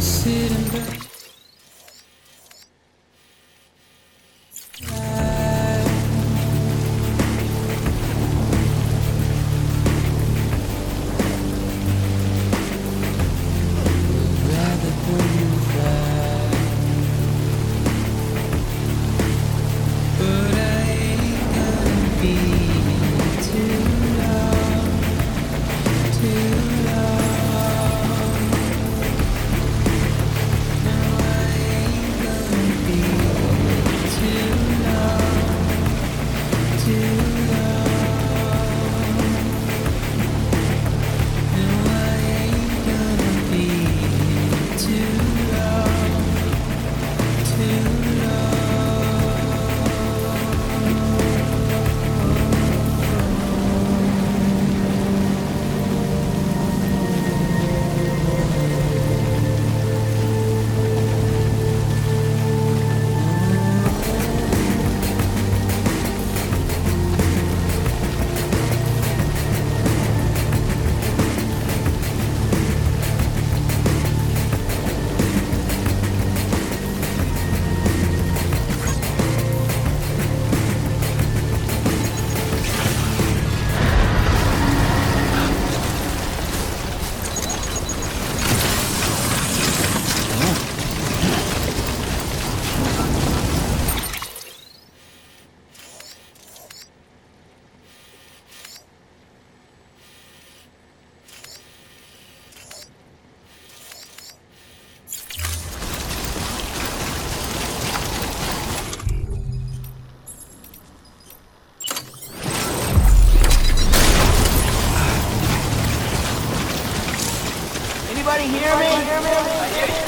Sitting back. Anybody hear me? I hear you.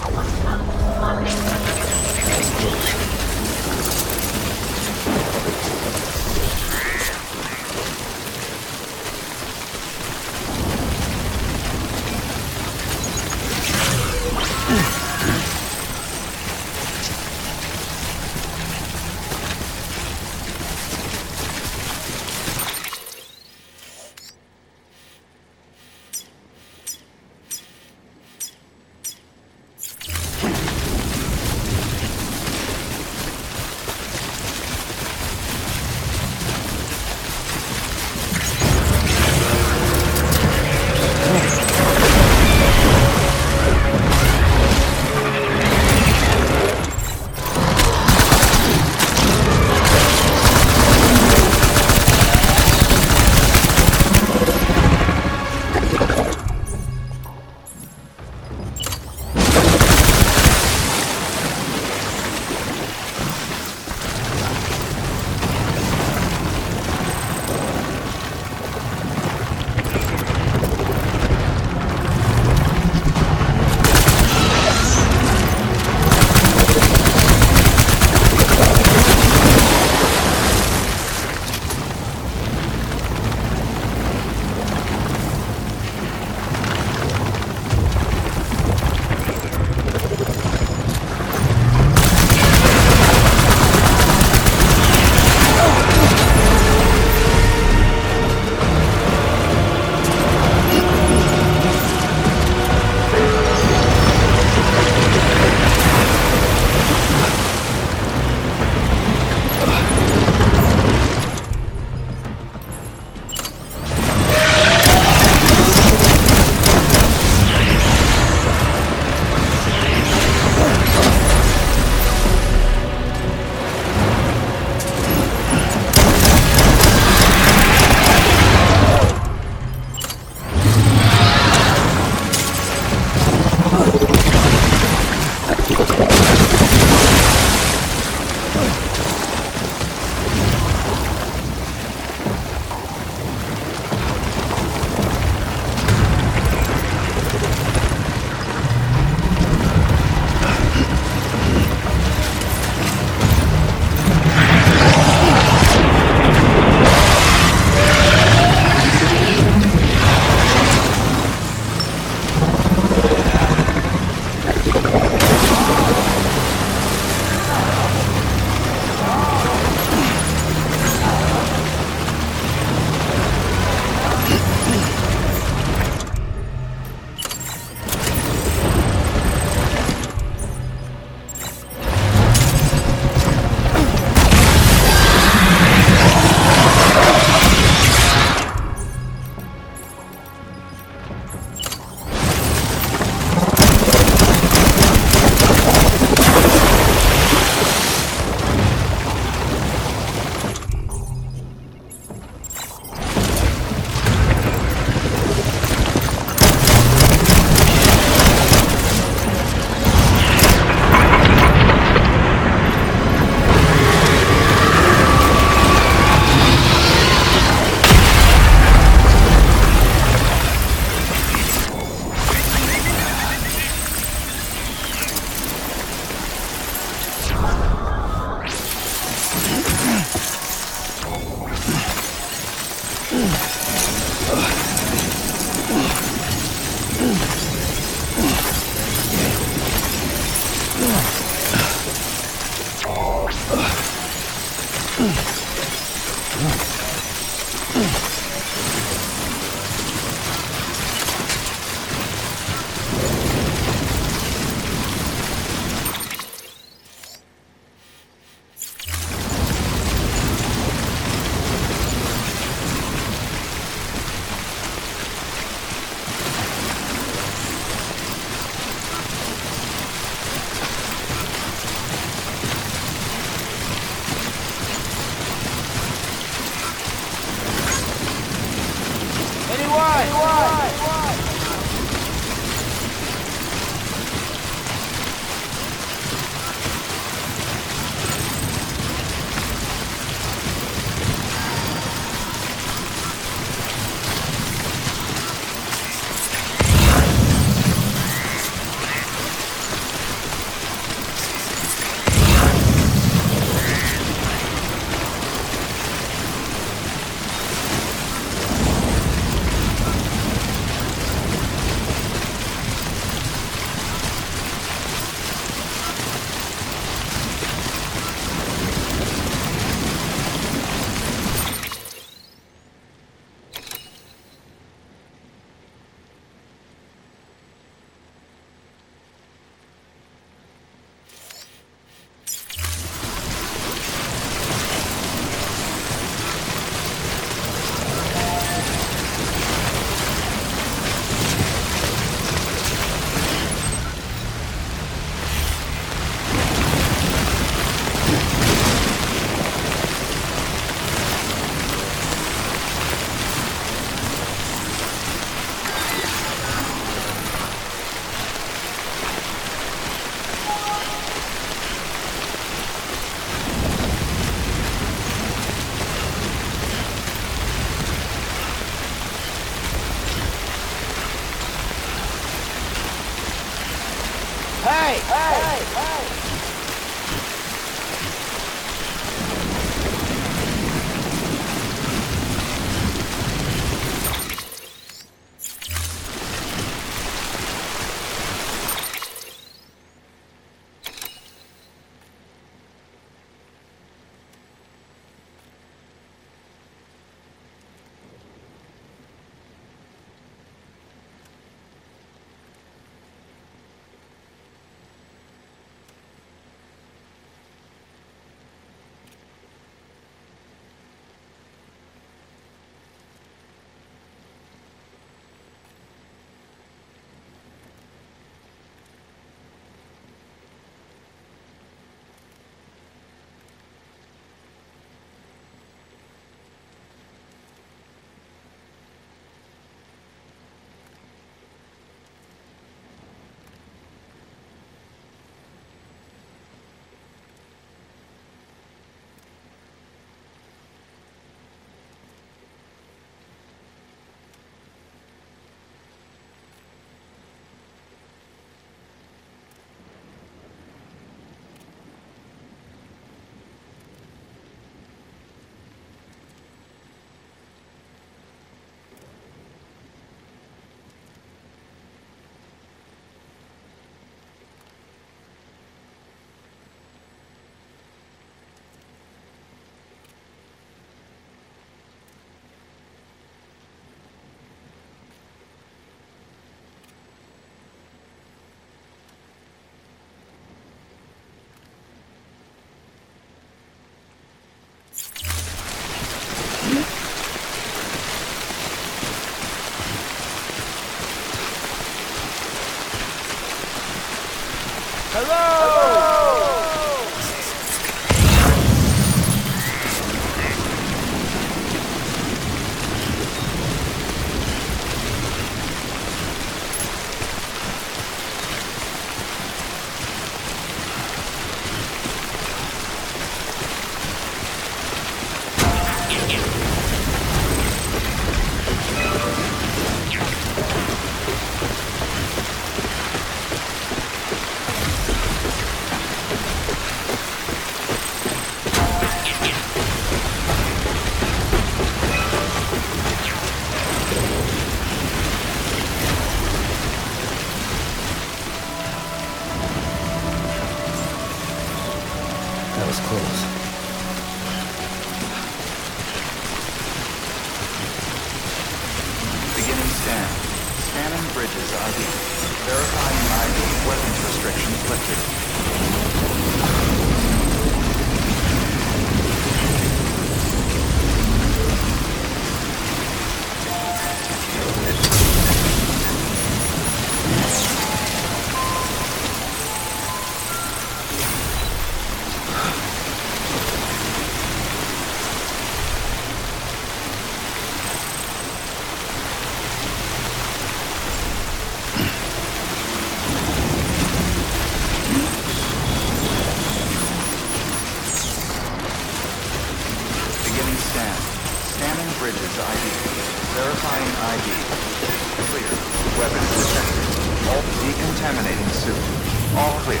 decontaminating suit. All clear.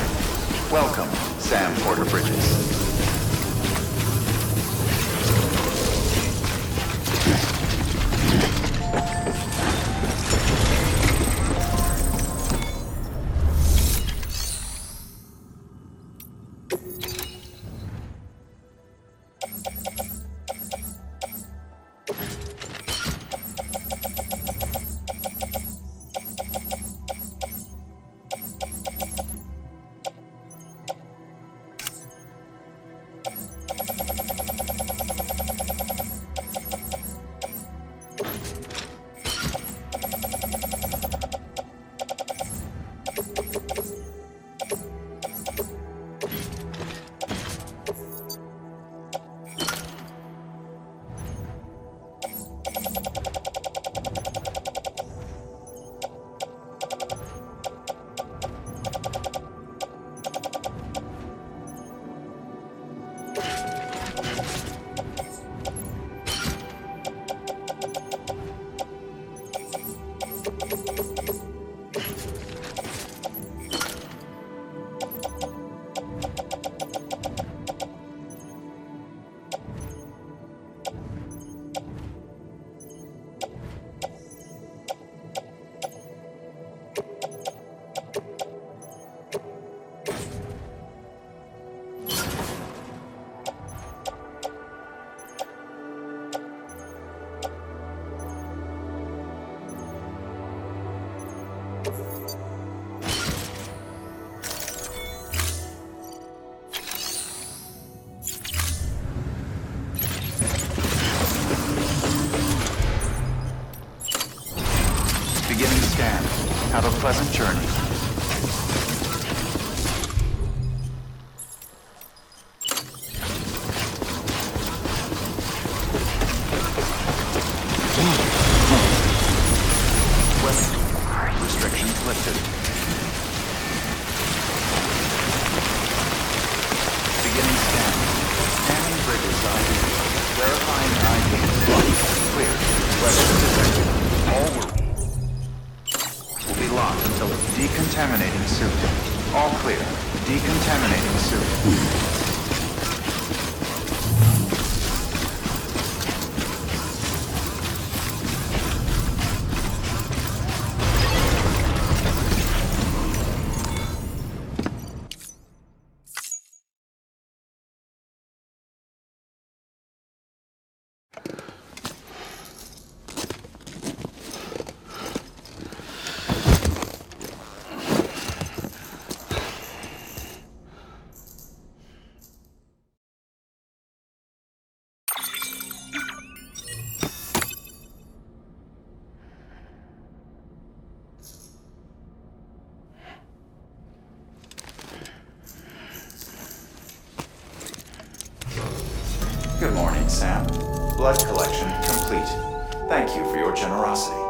Welcome, Sam Porter Bridges. Beginning scan. Have a pleasant journey. Weapon restrictions lifted. Beginning scan. Scanning bridges ID. Verifying ID. Clear. Weapons detected. All were locked until decontaminating suit. All clear. Decontaminating suit. Good morning, Sam. Blood collection complete. Thank you for your generosity.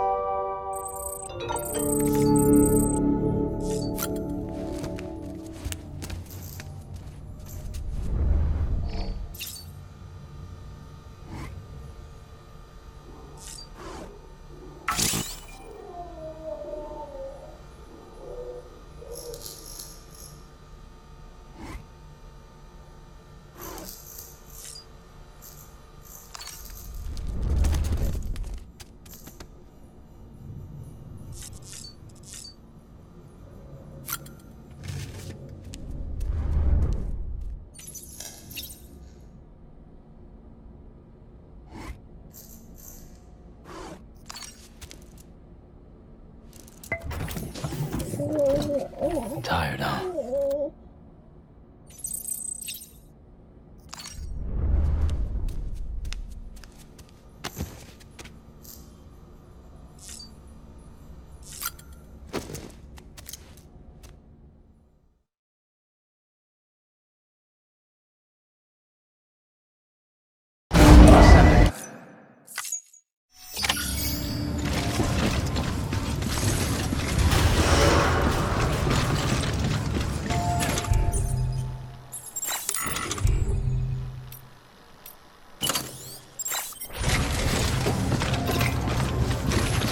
Tired, huh?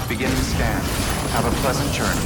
Beginning scan. Have a pleasant journey.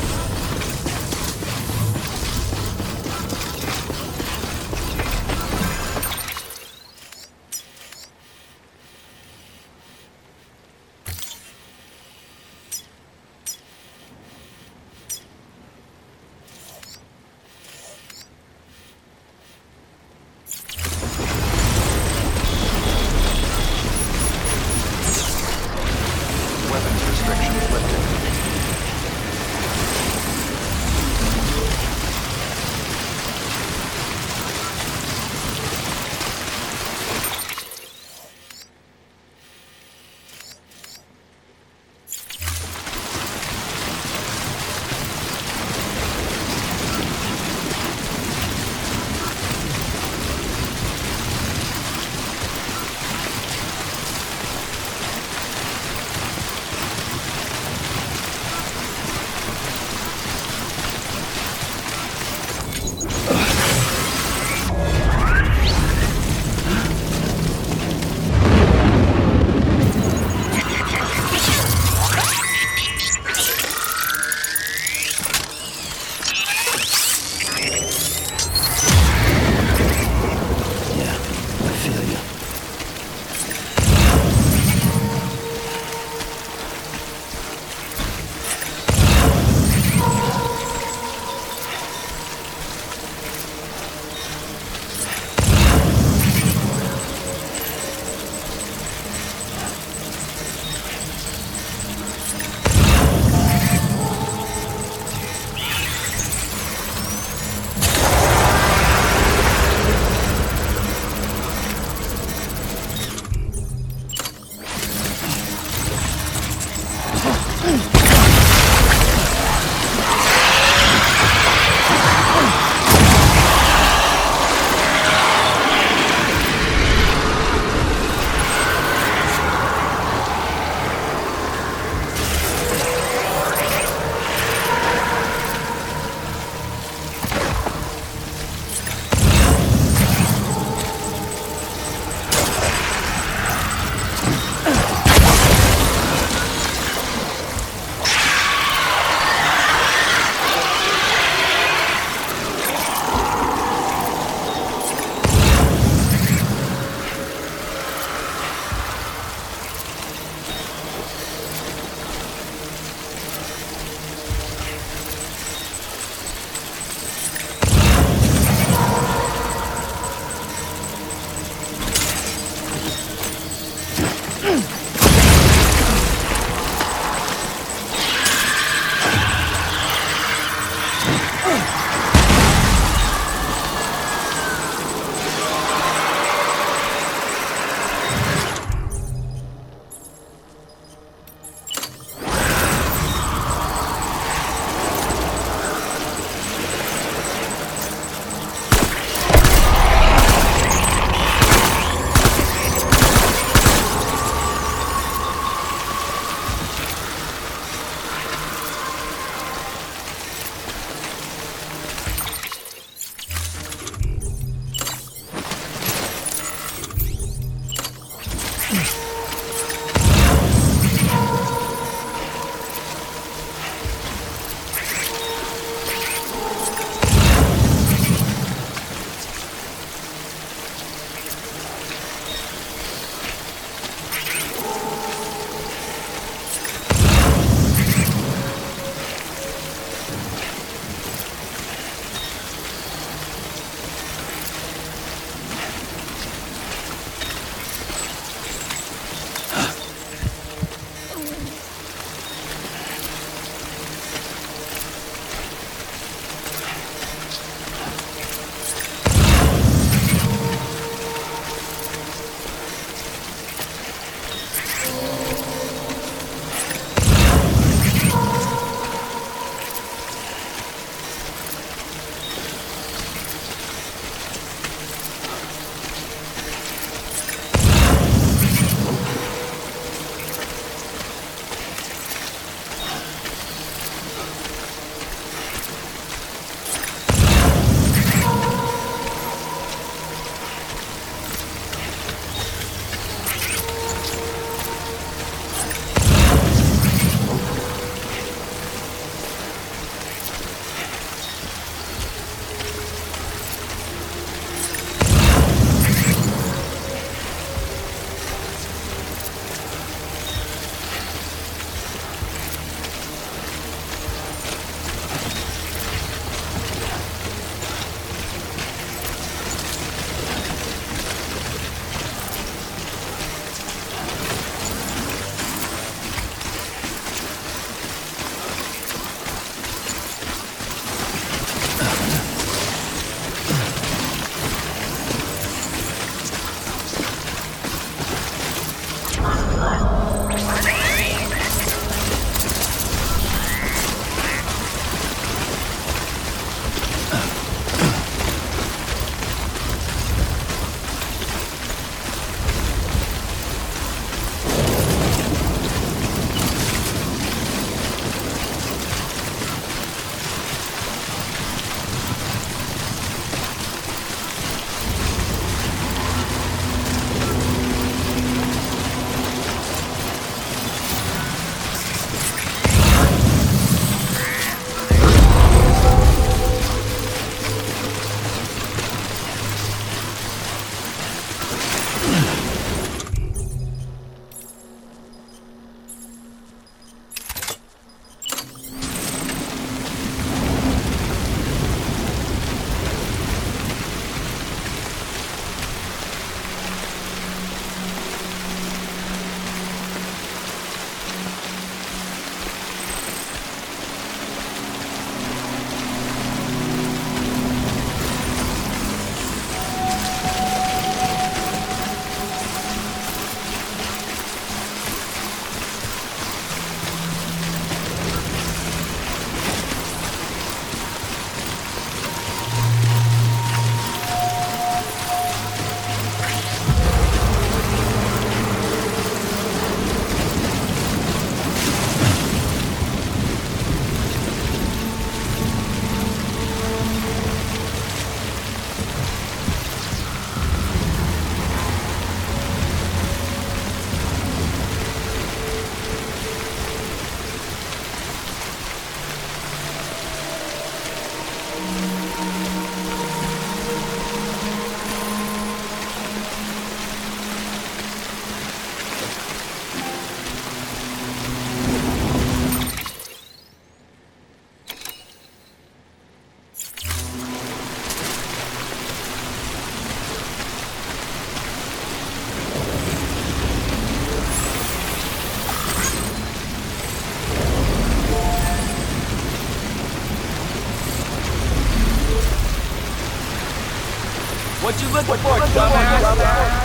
What you looking for, dumbass?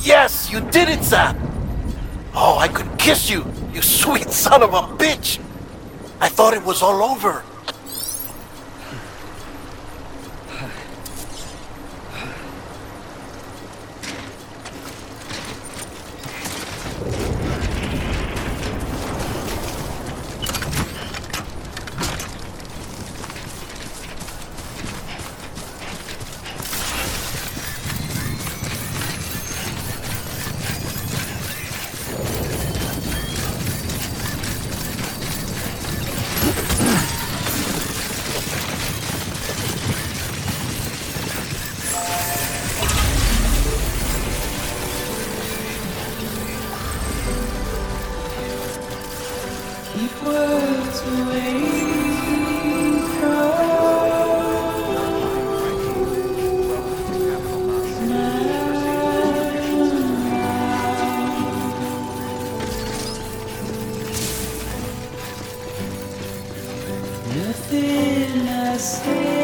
Yes, you did it, Sam! Oh, I could kiss you, you sweet son of a bitch! I thought it was all over. Nothing I say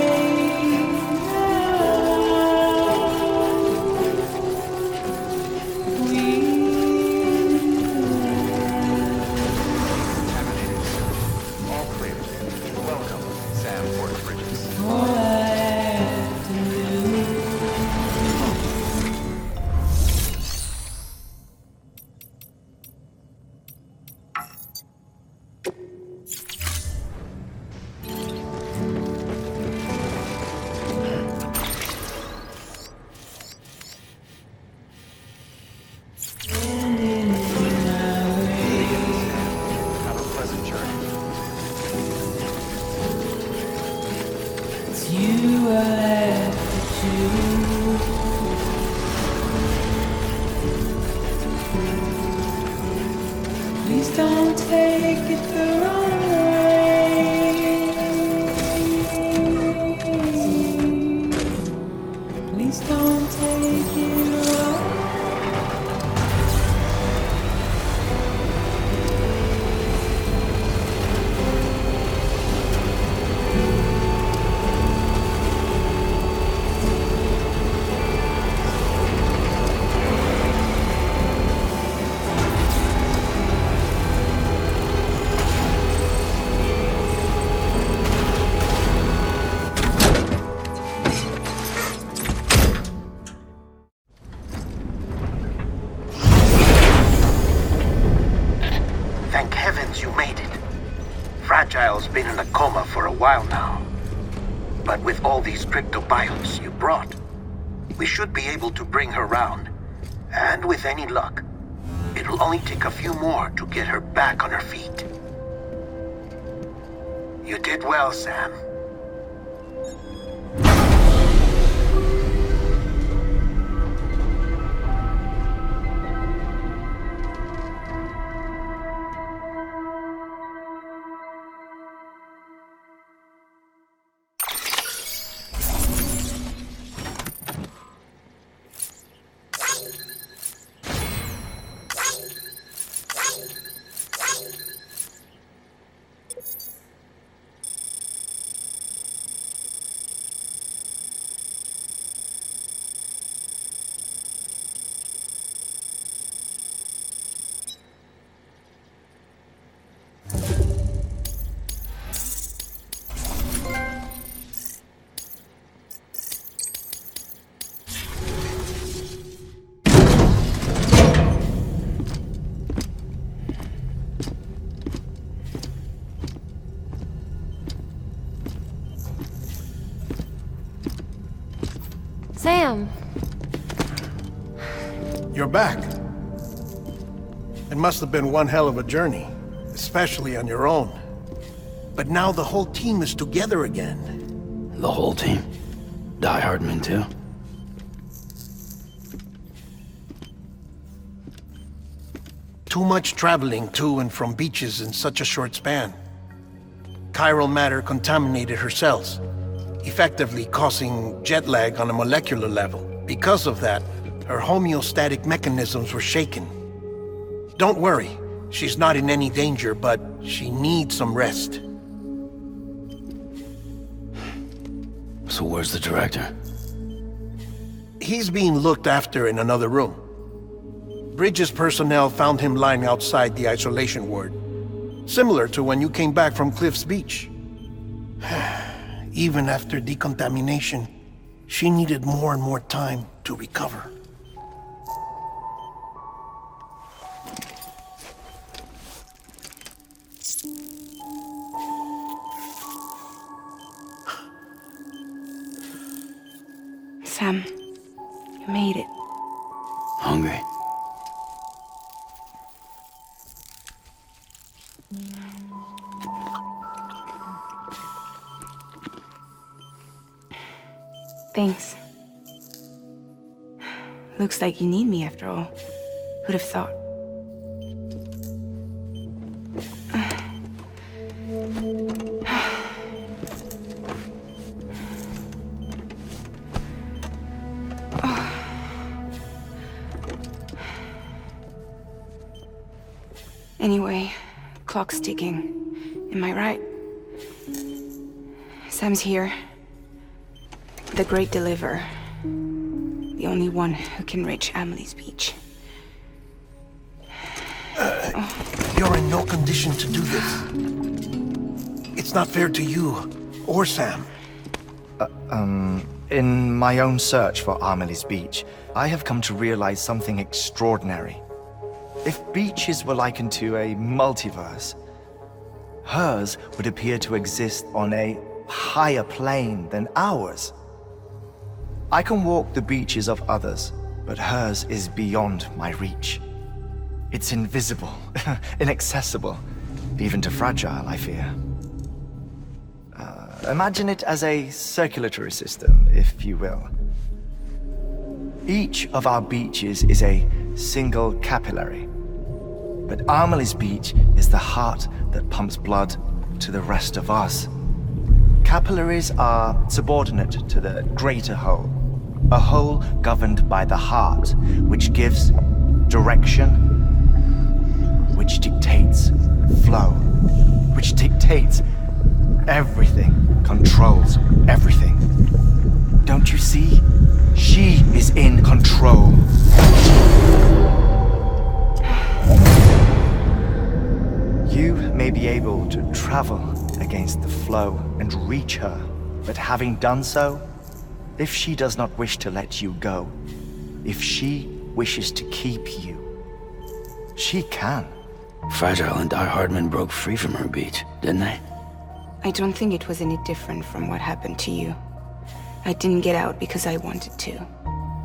All clear. Welcome, Sam Fort Bridges. all I have to do. Have a pleasant journey. It's you I have to choose. Please don't take it the wrong way. Please don't take it wrong. Thank heavens you made it. Fragile's been in a coma for a while now. But with all these cryptobiotes you brought, we should be able to bring her round. And with any luck, it'll only take a few more to get her back on her feet. You did well, Sam. Sam, You're back. It must have been one hell of a journey, especially on your own. But now the whole team is together again. The whole team. Die Hardman too. Too much traveling to and from beaches in such a short span. Chiral matter contaminated her cells, effectively causing jet lag on a molecular level. Because of that, her homeostatic mechanisms were shaken. Don't worry, she's not in any danger, but she needs some rest. So where's the director? He's being looked after in another room. Bridges personnel found him lying outside the isolation ward, similar to when you came back from Cliff's Beach. Even after decontamination, she needed more and more time to recover. Sam, you made it. Hungry? Thanks. Looks like you need me after all. Who'd have thought? Anyway, clock's ticking. Am I right? Sam's here. The Great Deliverer. The only one who can reach Amelie's Beach. You're in no condition to do this. It's not fair to you or Sam. In my own search for Amelie's Beach, I have come to realize something extraordinary. If beaches were likened to a multiverse, hers would appear to exist on a higher plane than ours. I can walk the beaches of others, but hers is beyond my reach. It's invisible, inaccessible, even to Fragile, I fear. Imagine it as a circulatory system, if you will. Each of our beaches is a single capillary, but Amelie's Beach is the heart that pumps blood to the rest of us. Capillaries are subordinate to the greater whole, a whole governed by the heart, which gives direction, which dictates flow, which dictates everything, controls everything. Don't you see? She is in control. You may be able to travel against the flow and reach her, but having done so, if she does not wish to let you go, if she wishes to keep you, she can. Fragile and Die Hardman broke free from her beach, didn't they? I don't think it was any different from what happened to you. I didn't get out because I wanted to.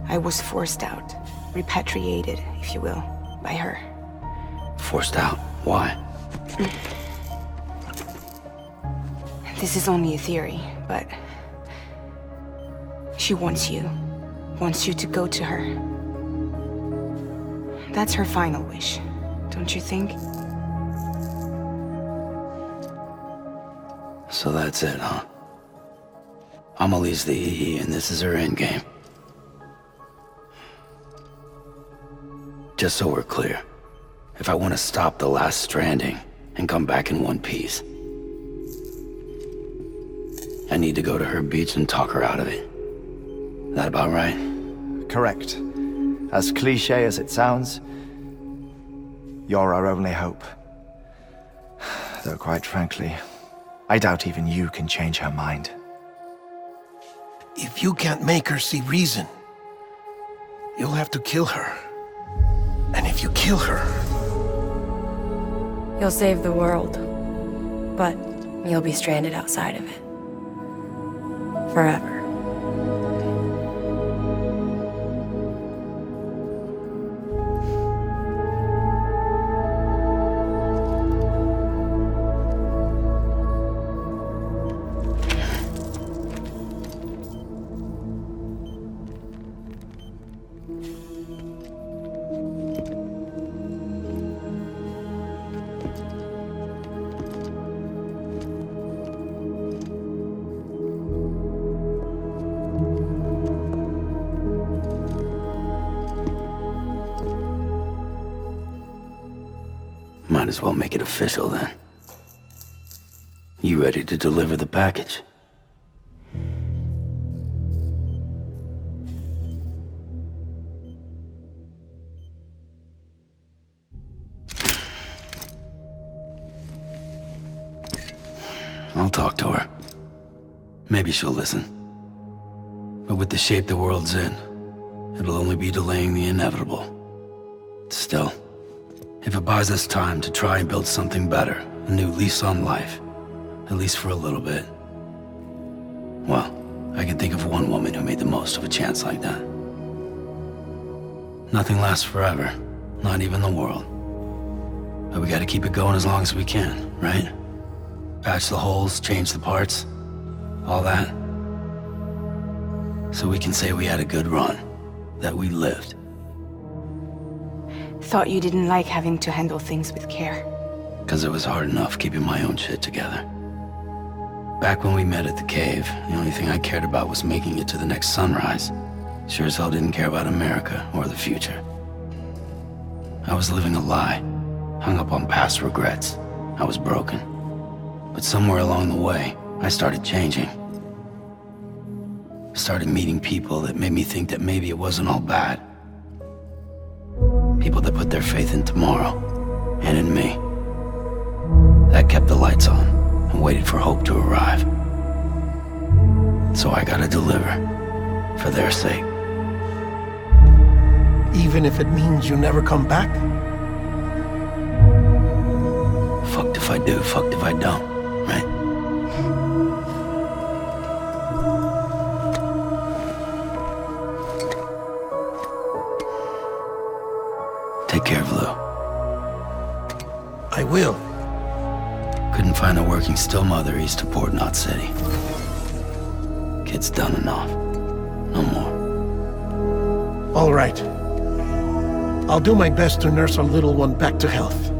I was forced out, repatriated, if you will, by her. Forced out? Why? This is only a theory, but she wants you to go to her. That's her final wish, don't you think? So that's it, huh? Amelie's the EE and this is her endgame. Just so we're clear, if I want to stop the last stranding and come back in one piece, I need to go to her beach and talk her out of it. That about right? Correct. As cliché as it sounds, you're our only hope. Though quite frankly, I doubt even you can change her mind. If you can't make her see reason, you'll have to kill her. And if you kill her... You'll save the world, but you'll be stranded outside of it. Forever. Might as well make it official then. You ready to deliver the package? I'll talk to her. Maybe she'll listen. But with the shape the world's in, it'll only be delaying the inevitable. Still, if it buys us time to try and build something better, a new lease on life, at least for a little bit, well, I can think of one woman who made the most of a chance like that. Nothing lasts forever, not even the world. But we gotta keep it going as long as we can, right? Patch the holes, change the parts, all that. So we can say we had a good run, that we lived. Thought you didn't like having to handle things with care. 'Cause it was hard enough keeping my own shit together. Back when we met at the cave, the only thing I cared about was making it to the next sunrise. Sure as hell didn't care about America or the future. I was living a lie, hung up on past regrets. I was broken. But somewhere along the way, I started changing. Started meeting people that made me think that maybe it wasn't all bad. People that put their faith in tomorrow, and in me. That kept the lights on, and waited for hope to arrive. So I gotta deliver, for their sake. Even if it means you never come back? Fucked if I do, fucked if I don't, right? Take care of Lou. I will. Couldn't find a working still mother east of Port Knot City. Kid's done enough. No more. All right. I'll do my best to nurse our little one back to health.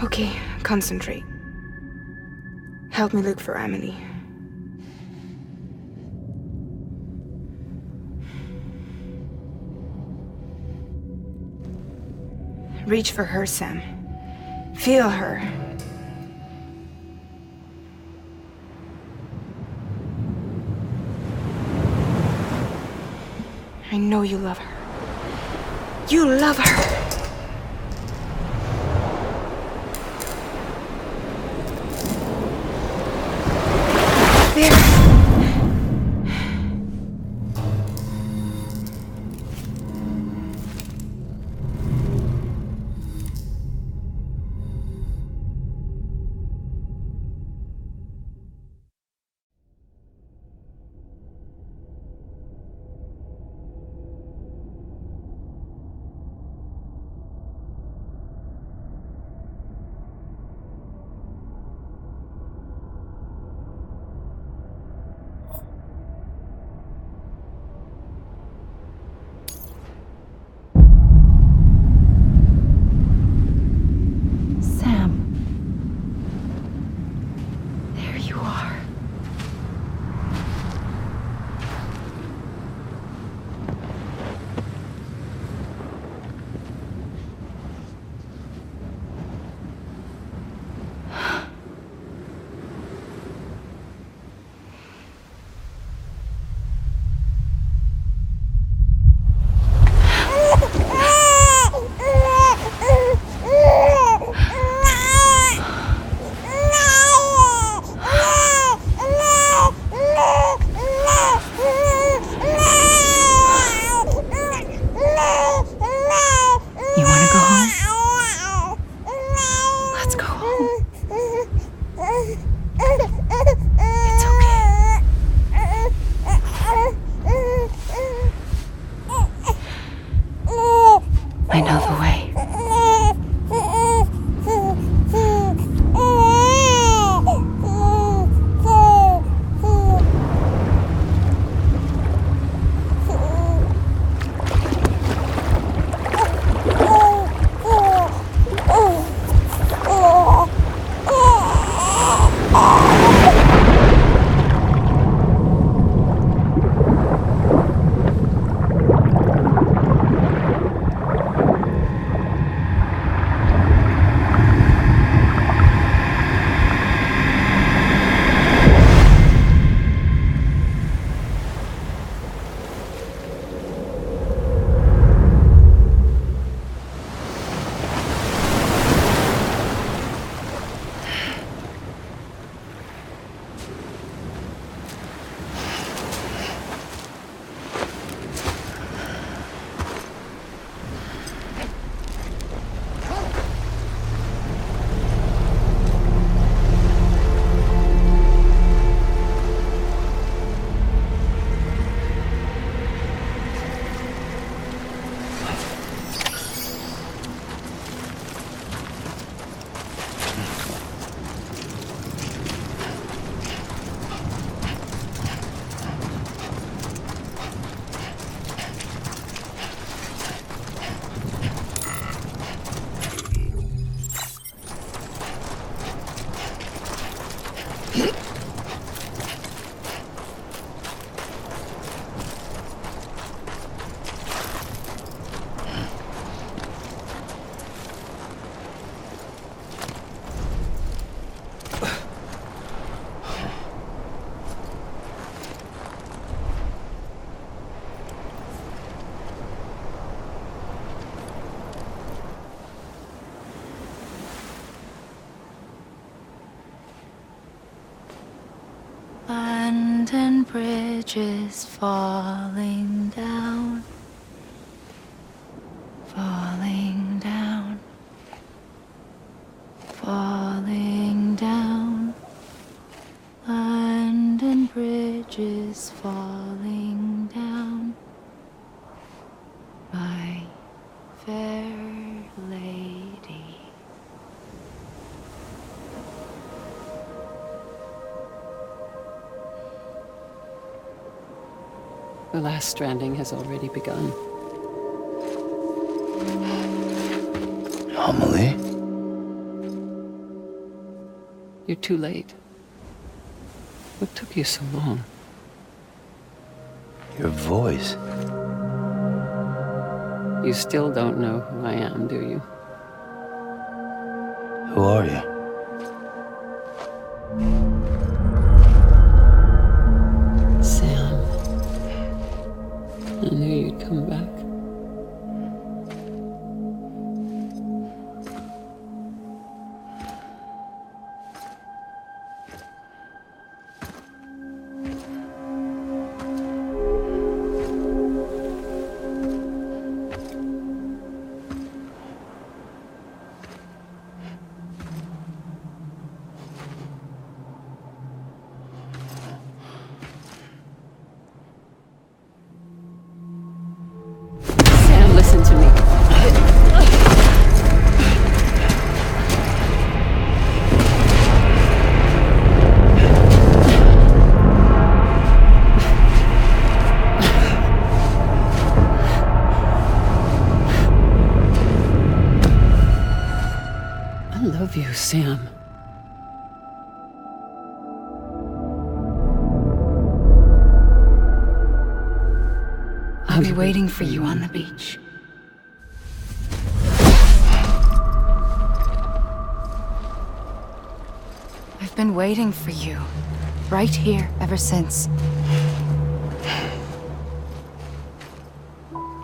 Okay, concentrate. Help me look for Emily. Reach for her, Sam. Feel her. I know you love her. You love her! Abandoned bridges falling down, falling down, falling down. London bridges falling down, my fair lady. The last stranding has already begun. Amelie? You're too late. What took you so long? Your voice. You still don't know who I am, do you? Who are you? Sam. I knew you'd come back. Sam, listen to me. I love you, Sam. I'll be waiting for you on the beach. I've been waiting for you, right here, ever since.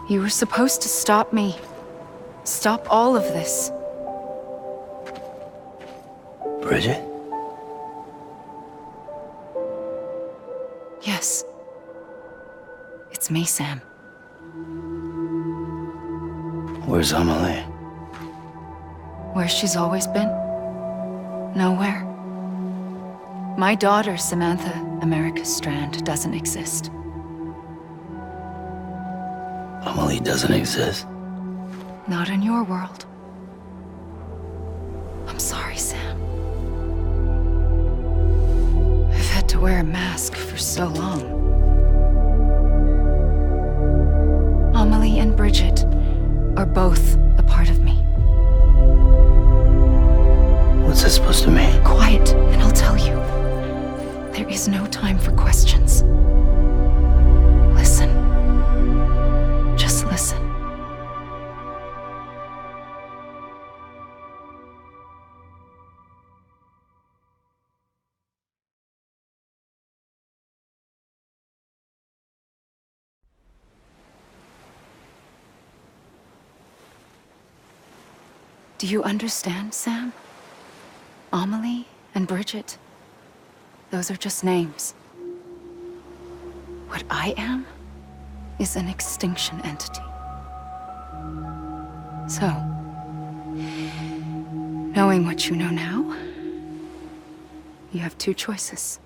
You were supposed to stop me. Stop all of this. Bridget? Yes. It's me, Sam. Where's Amelie? Where she's always been? Nowhere. My daughter, Samantha America Strand, doesn't exist. Amelie doesn't exist. Not in your world. I'm sorry, Sam. I've had to wear a mask for so long. Amelie and Bridget are both a part of me. What's that supposed to mean? Quiet, and I'll tell you. There is no time for questions. Listen. Just listen. Do you understand, Sam? Amelie and Bridget, those are just names. What I am is an extinction entity. So, knowing what you know now, you have two choices.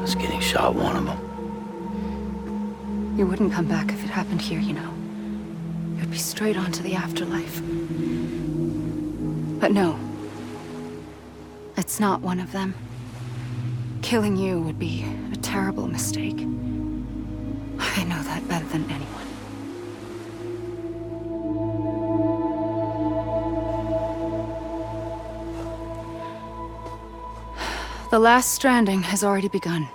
Us getting shot, one of them. You wouldn't come back if it happened here, you know. You'd be straight on to the afterlife. But no. It's not one of them. Killing you would be a terrible mistake. I know that better than anyone. The last stranding has already begun.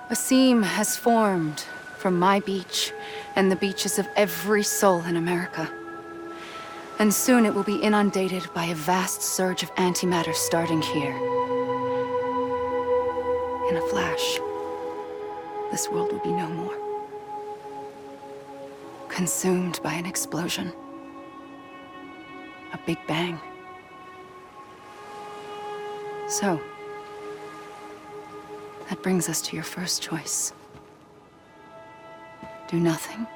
A seam has formed from my beach and the beaches of every soul in America. And soon it will be inundated by a vast surge of antimatter starting here. In a flash, this world will be no more. Consumed by an explosion. A big bang. So, that brings us to your first choice. Do nothing.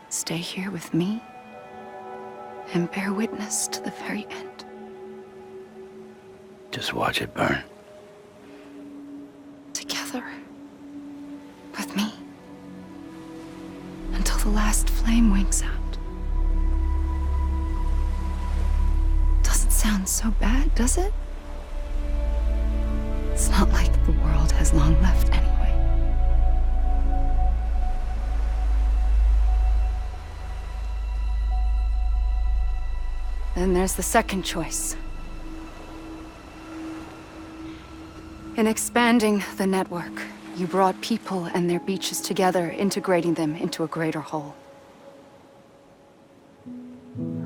Stay here with me and bear witness to the very end. Just watch it burn. Together. With me. Until the last flame winks out. Doesn't sound so bad, does it? It's not like the world has long left anyway. Then there's the second choice. In expanding the network, you brought people and their beaches together, integrating them into a greater whole.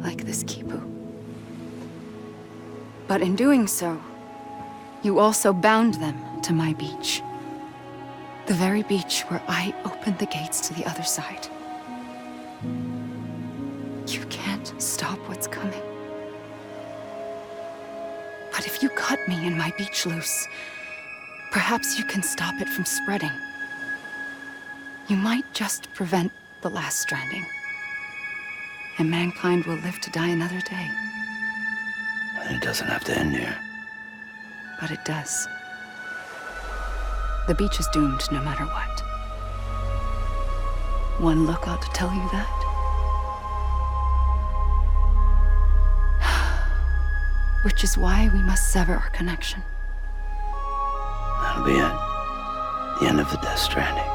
Like this Kipu. But in doing so, you also bound them to my beach. The very beach where I opened the gates to the other side. You can't stop what's coming. But if you cut me and my beach loose, perhaps you can stop it from spreading. You might just prevent the last stranding. And mankind will live to die another day. And it doesn't have to end here. But it does. The beach is doomed no matter what. One look ought to tell you that. Which is why we must sever our connection. That'll be it. The end of the Death Stranding.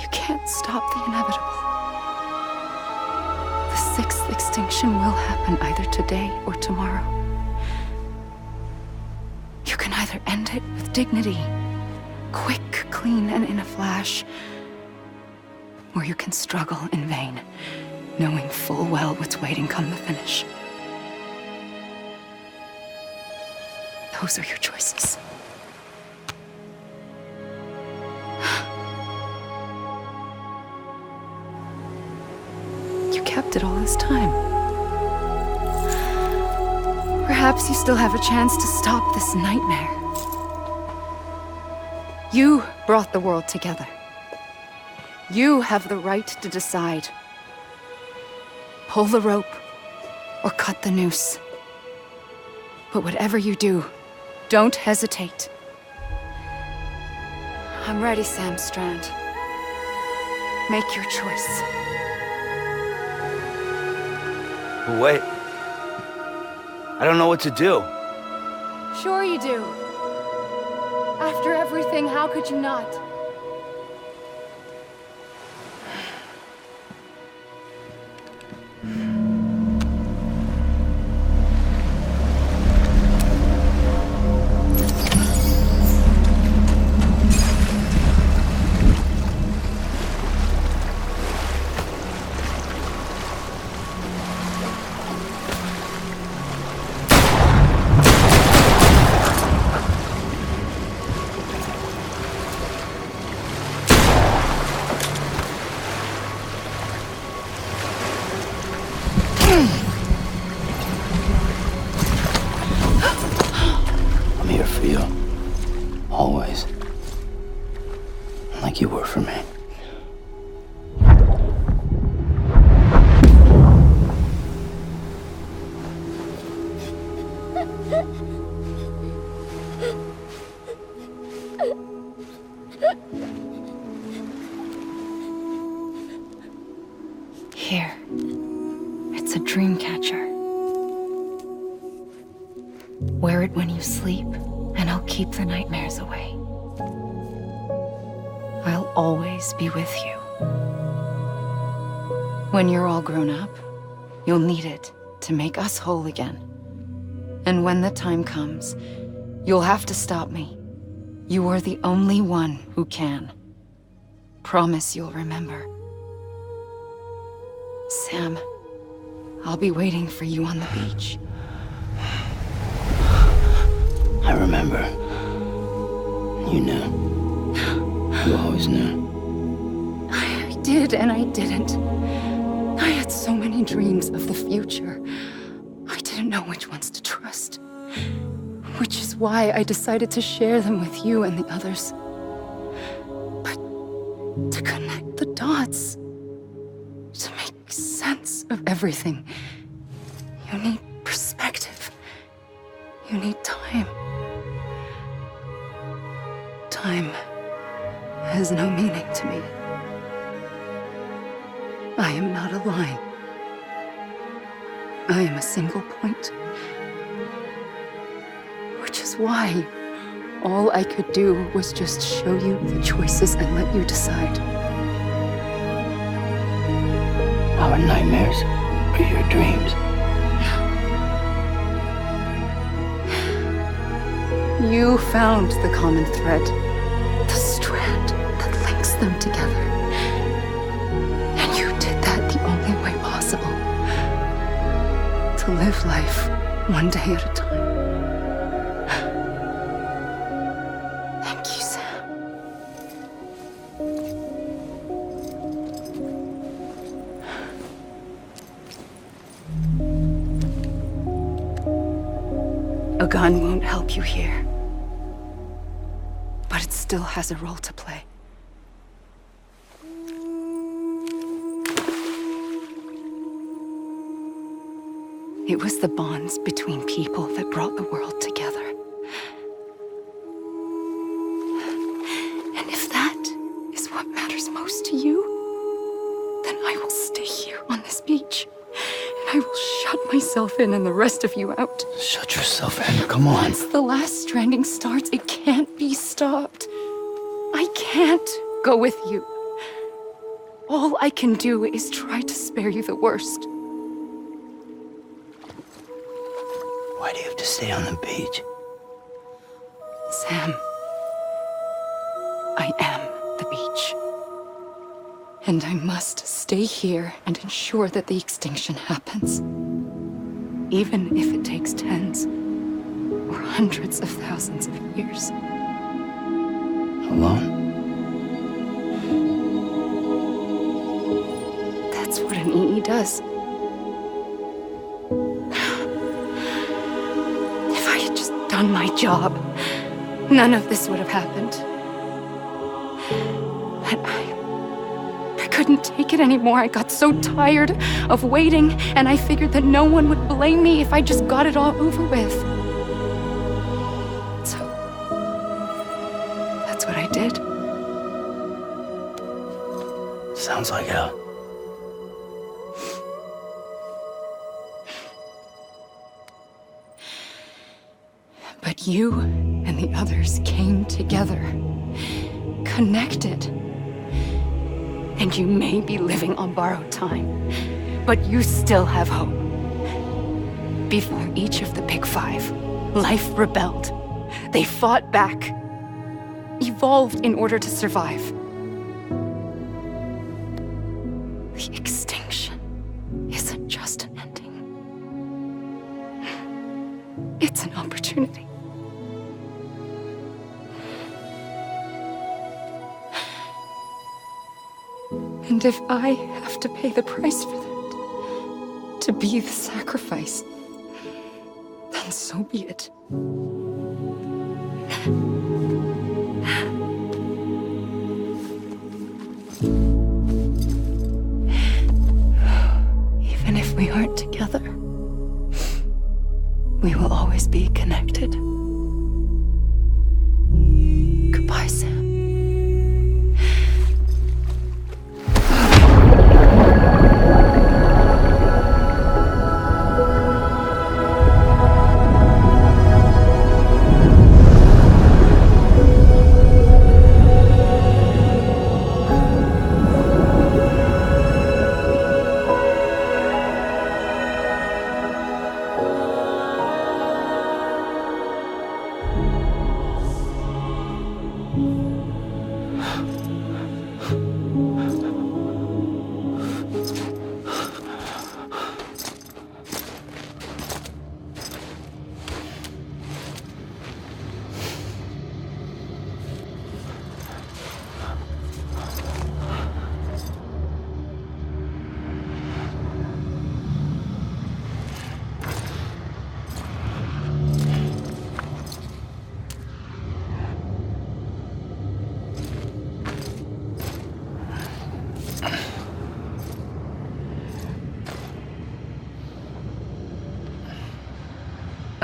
You can't stop the inevitable. The sixth extinction will happen either today or tomorrow. You can either end it with dignity, quick, clean, and in a flash, or you can struggle in vain, knowing full well what's waiting come the finish. Those are your choices. You kept it all this time. Perhaps you still have a chance to stop this nightmare. You brought the world together. You have the right to decide. Pull the rope or cut the noose. But whatever you do, don't hesitate. I'm ready, Sam Strand. Make your choice. But wait. I don't know what to do. Sure you do. After everything, how could you not? I'm here for you. Always. Like you were for me. Here. It's a dream catcher. Wear it when you sleep, and I'll keep the nightmares away. I'll always be with you. When you're all grown up, you'll need it to make us whole again. And when the time comes, you'll have to stop me. You are the only one who can. Promise you'll remember. Sam, I'll be waiting for you on the beach. I remember. You knew. You always knew. I did and I didn't. I had so many dreams of the future. didn't know which ones to trust. Which is why I decided to share them with you and the others. But to connect the dots, to make sense of everything, you need perspective. You need time. Time has no meaning to me. I am not a line. I am a single point. Which is why all I could do was just show you the choices and let you decide. Our nightmares are your dreams. You found the common thread, the strand that links them together. And you did that the only way possible. To live life one day at a time. Thank you, Sam. A gun won't help you here. But it still has a role to play. It was the bonds between people that brought the world together. And if that is what matters most to you, then I will stay here on this beach. And I will shut myself in and the rest of you out. Shut yourself in, come on. Once the last stranding starts, it can't be stopped. I can't go with you. All I can do is try to spare you the worst. Why do you have to stay on the beach? Sam, I am the beach. And I must stay here and ensure that the extinction happens. Even if it takes tens or hundreds of thousands of years. Alone? That's what an EE does. If I had just done my job, none of this would have happened. But I couldn't take it anymore. I got so tired of waiting, and I figured that no one would blame me if I just got it all over with. So, that's what I did. Sounds like hell. But you and the others came together, connected. And you may be living on borrowed time, but you still have hope. Before each of the Big Five, life rebelled. They fought back, evolved in order to survive. The extinction isn't just an ending. It's an opportunity. And if I have to pay the price for that, to be the sacrifice, then so be it. Even if we aren't together, we will always be connected. Goodbye, Sam.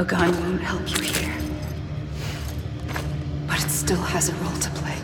A gun won't help you here. But it still has a role to play.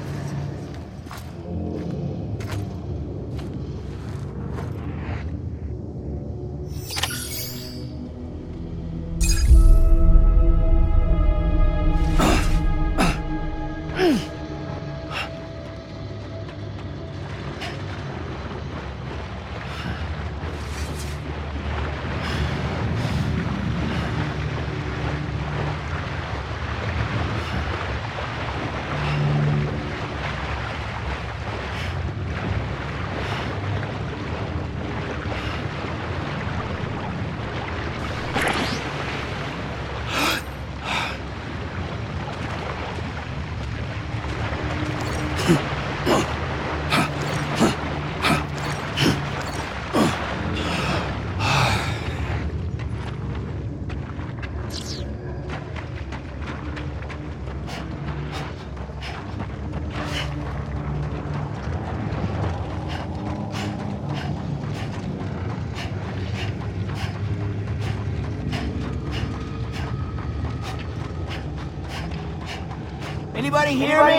Anybody hear me?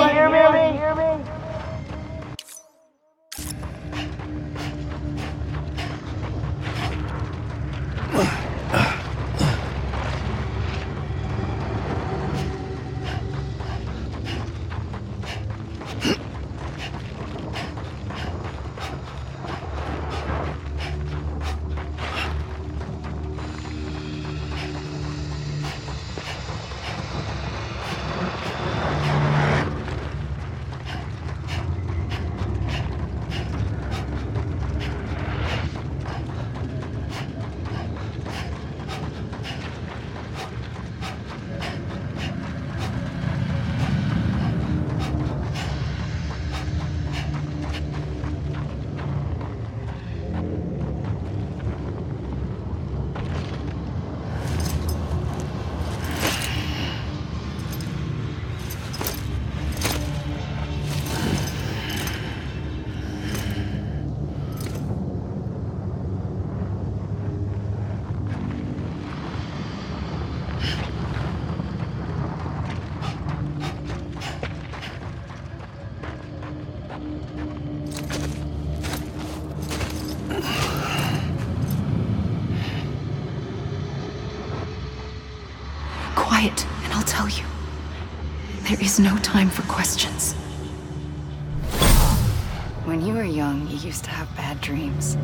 Quiet, and I'll tell you. There is no time for questions. When you were young, you used to have bad dreams.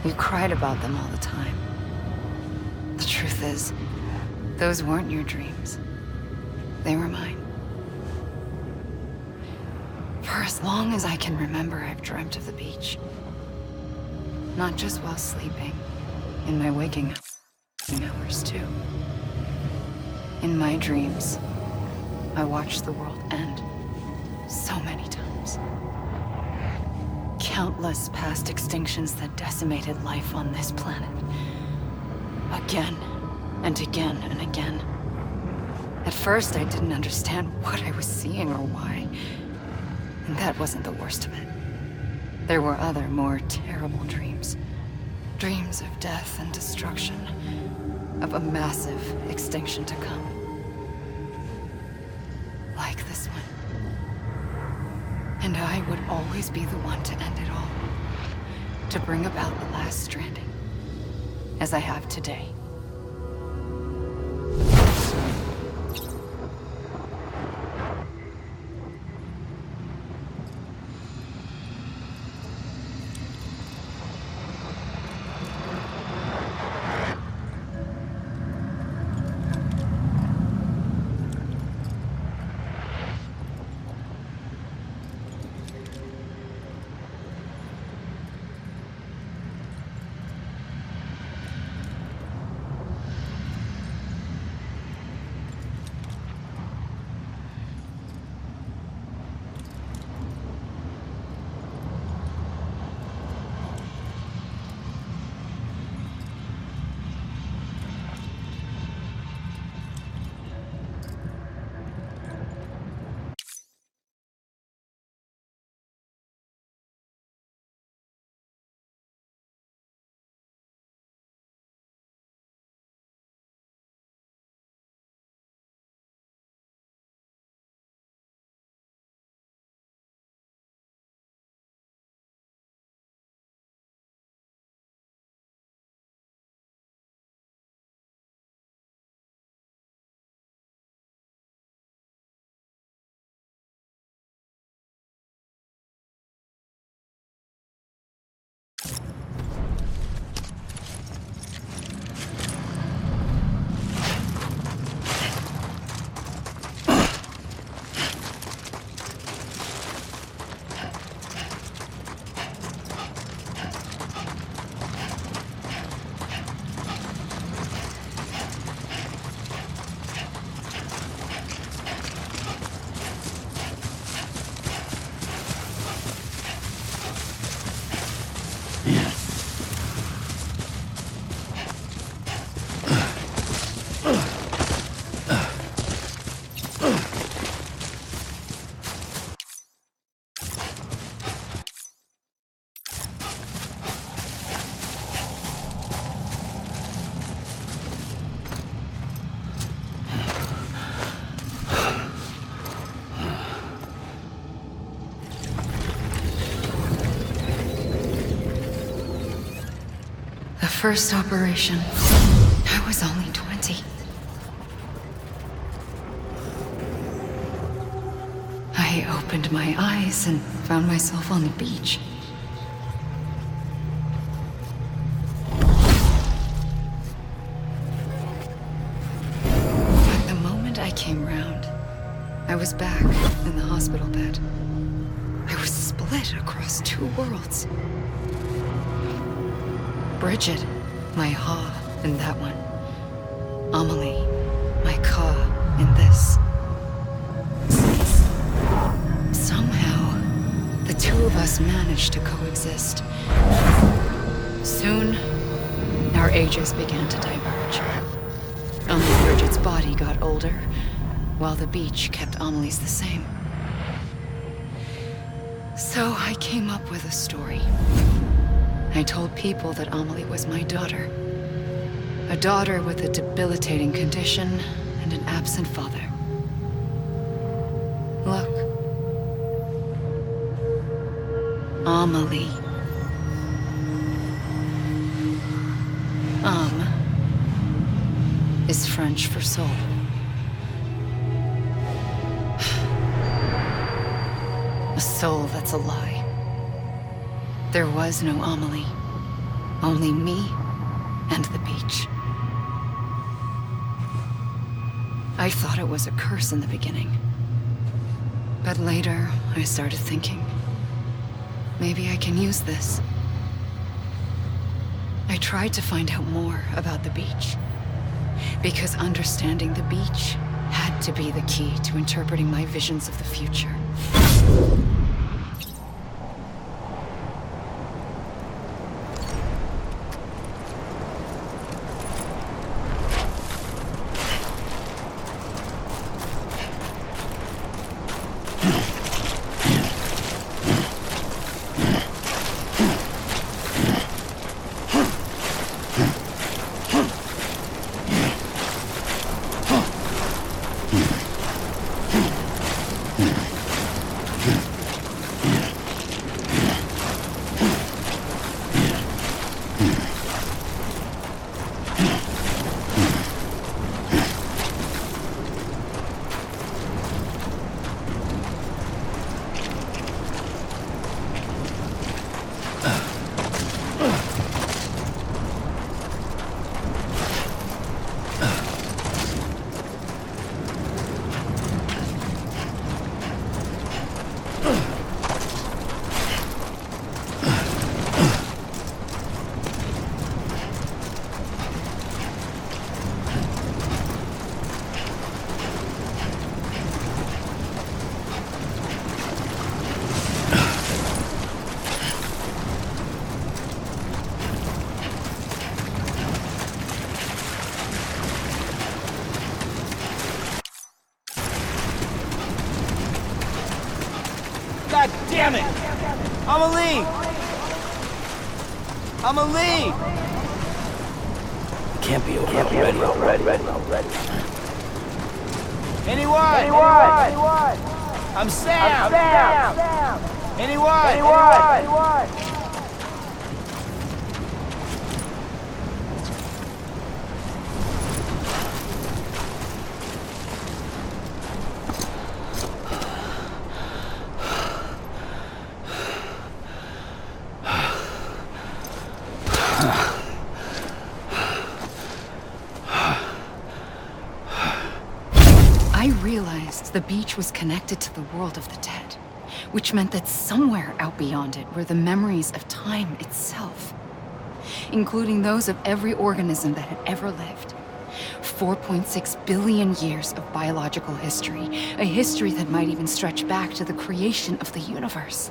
You cried about them all the time. The truth is, those weren't your dreams. They were mine. For as long as I can remember, I've dreamt of the beach. Not just while sleeping, in my waking hours too. In my dreams, I watched the world end so many times. Countless past extinctions that decimated life on this planet. Again, and again, and again. At first, I didn't understand what I was seeing or why. And that wasn't the worst of it. There were other, more terrible dreams. Dreams of death and destruction. Of a massive extinction to come. Like this one. And I would always be the one to end it all. To bring about the last stranding. As I have today. The first operation, I was only 20. I opened my eyes and found myself on the beach. But the moment I came round, I was back in the hospital bed. I was split across two worlds. Bridget, my Ha in that one. Amelie, my Ka in this. Somehow, the two of us managed to coexist. Soon, our ages began to diverge. Only Bridget's body got older, while the beach kept Amelie's the same. So I came up with a story. I told people that Amelie was my daughter. A daughter with a debilitating condition and an absent father. Look. Amelie. Is French for soul. A soul that's a lie. There was no Amelie. Only me and the beach. I thought it was a curse in the beginning. But later, I started thinking, maybe I can use this. I tried to find out more about the beach. Because understanding the beach had to be the key to interpreting my visions of the future. God damn it! Amelie! Amelie! Can't be over already. Anyone? I'm Sam! Anyone? I realized the beach was connected to the world of the dead, which meant that somewhere out beyond it were the memories of time itself, including those of every organism that had ever lived. 4.6 billion years of biological history, a history that might even stretch back to the creation of the universe.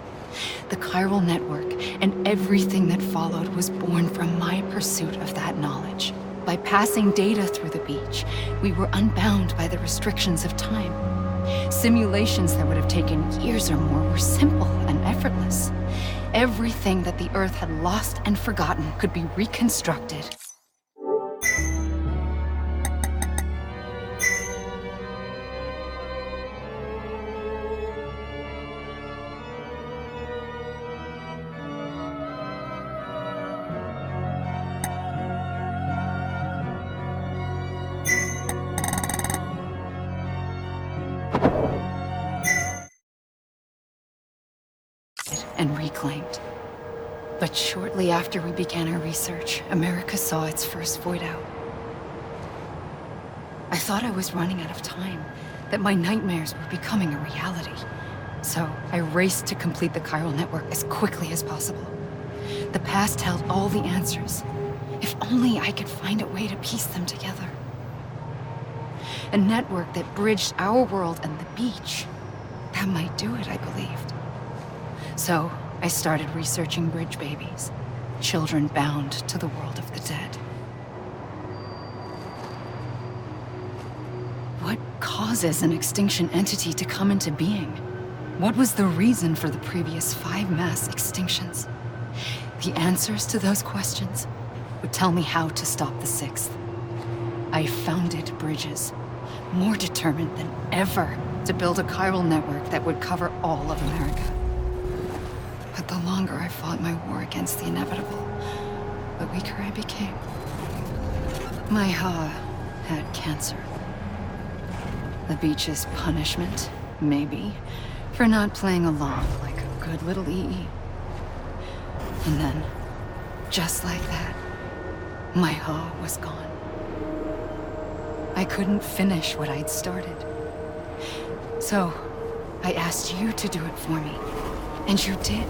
The chiral network and everything that followed was born from my pursuit of that knowledge. By passing data through the beach, we were unbound by the restrictions of time. Simulations that would have taken years or more were simple and effortless. Everything that the Earth had lost and forgotten could be reconstructed. reclaimed. But shortly after we began our research, America saw its first void out. I thought I was running out of time, that my nightmares were becoming a reality. So I raced to complete the chiral network as quickly as possible. The past held all the answers. If only I could find a way to piece them together. A network that bridged our world and the beach. That might do it, I believed. So I started researching bridge babies, children bound to the world of the dead. What causes an extinction entity to come into being? What was the reason for the previous 5 mass extinctions? The answers to those questions would tell me how to stop the 6th. I founded bridges, more determined than ever to build a chiral network that would cover all of America. But the longer I fought my war against the inevitable, the weaker I became. My Ha had cancer. The beach's punishment, maybe, for not playing along like a good little EE. And then, just like that, my Ha was gone. I couldn't finish what I'd started. So, I asked you to do it for me. And you did.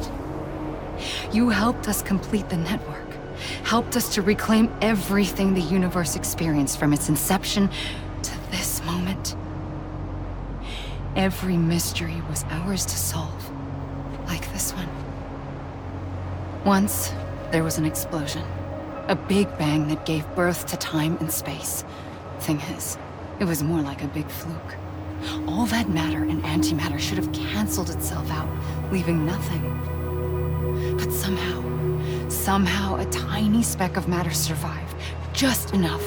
You helped us complete the network. Helped us to reclaim everything the universe experienced from its inception to this moment. Every mystery was ours to solve. Like this one. Once, there was an explosion. A big bang that gave birth to time and space. Thing is, it was more like a big fluke. All that matter and antimatter should have canceled itself out, leaving nothing. But somehow a tiny speck of matter survived. Just enough.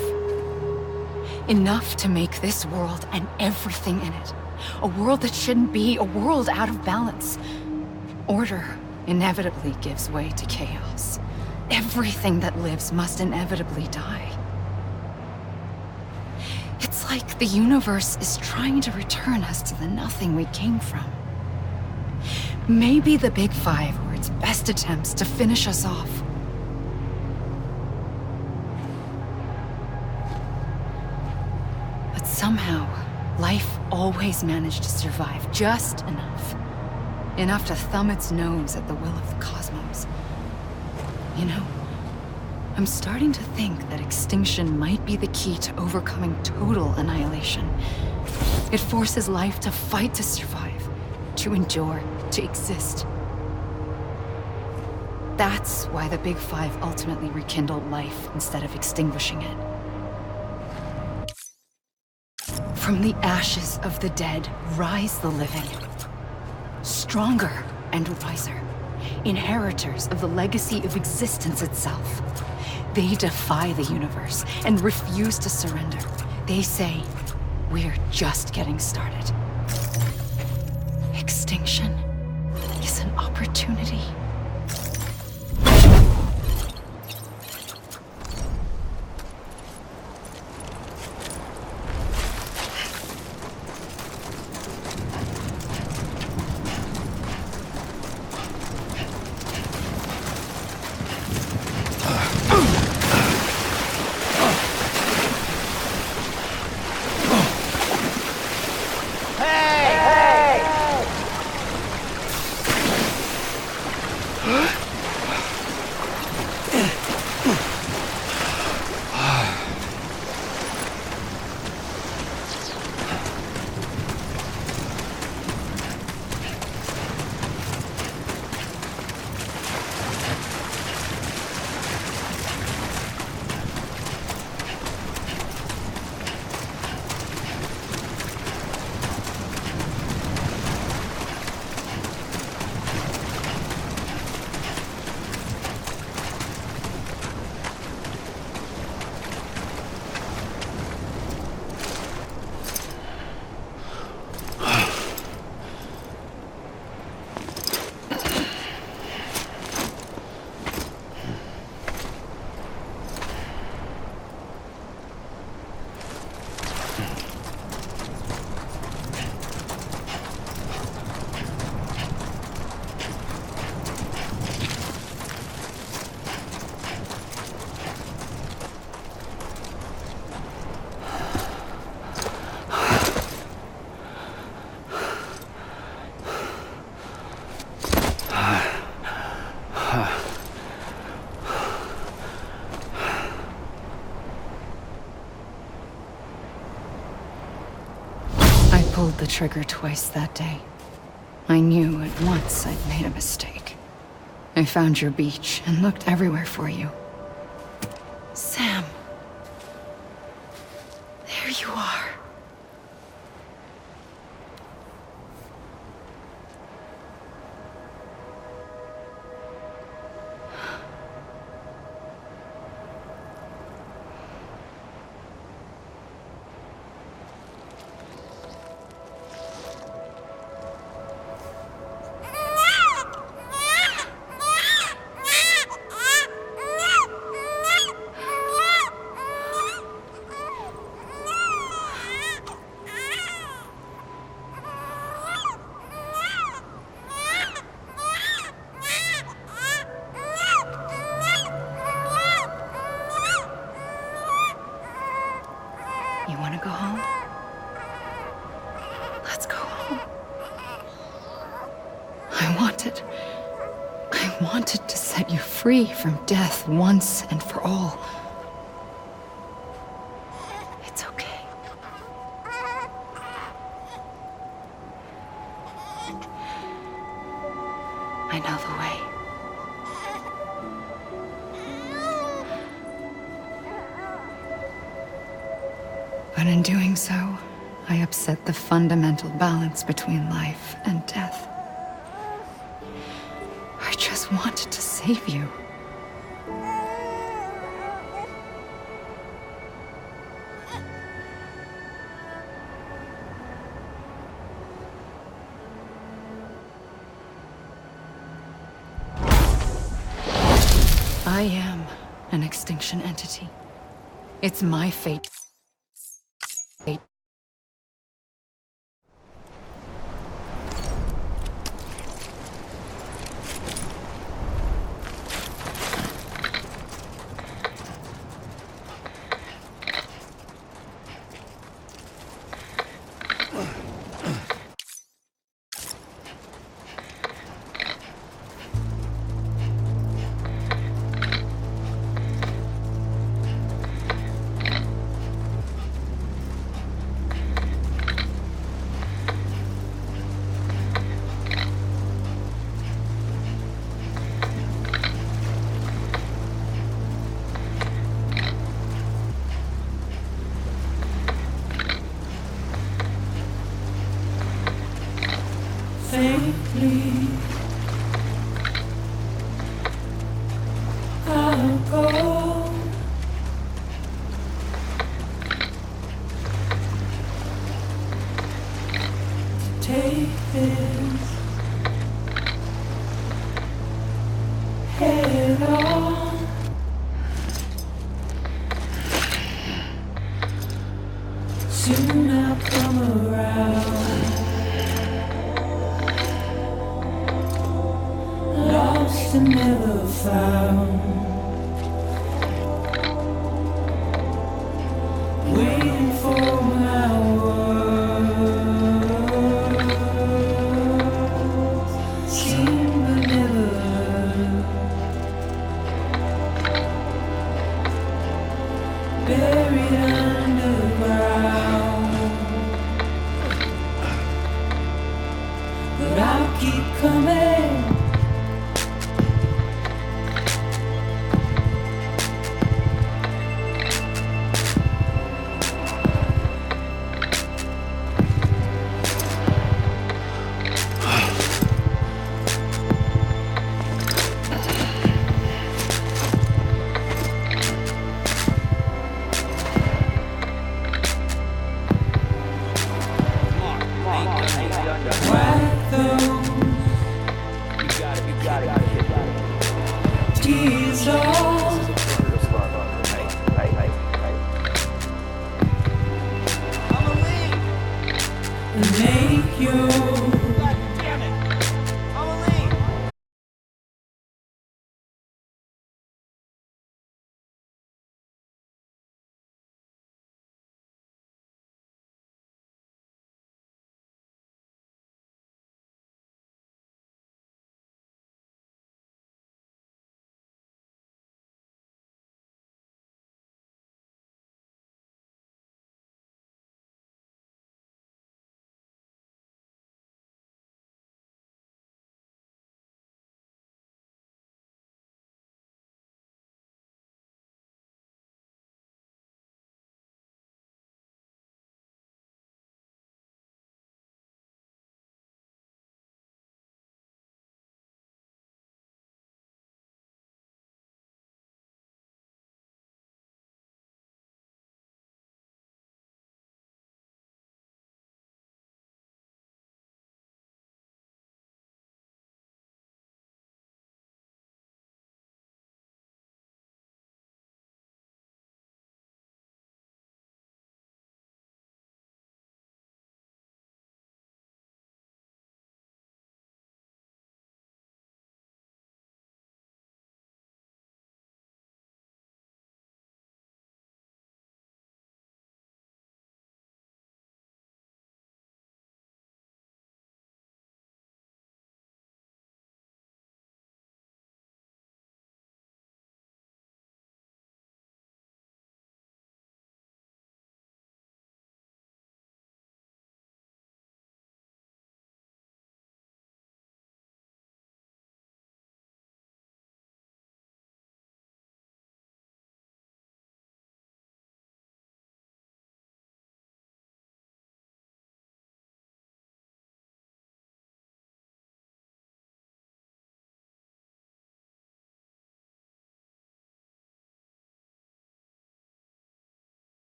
Enough to make this world and everything in it. A world that shouldn't be, a world out of balance. Order inevitably gives way to chaos. Everything that lives must inevitably die. It's like the universe is trying to return us to the nothing we came from. Maybe the Big Five were its best attempts to finish us off. But somehow, life always managed to survive just enough. Enough to thumb its nose at the will of the cosmos. You know, I'm starting to think that extinction might be the key to overcoming total annihilation. It forces life to fight to survive, to endure, to exist. That's why the Big Five ultimately rekindled life instead of extinguishing it. From the ashes of the dead rise the living. Stronger and wiser. Inheritors of the legacy of existence itself. They defy the universe and refuse to surrender. They say, we're just getting started. Extinction is an opportunity. pulled the trigger twice that day. I knew at once I'd made a mistake. I found your beach and looked everywhere for you. Sam. There you are. You want to go home? Let's go home. I wanted to set you free from death once and for all. It's okay. I know the way. But in doing so, I upset the fundamental balance between life and death. I just wanted to save you. I am an extinction entity. It's my fate. Safely, I'll go. To take this head on. Soon I'll come around. Lost and never found. Waiting for my words. Seen but never heard. Buried underground. But I'll keep coming.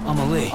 Amelie.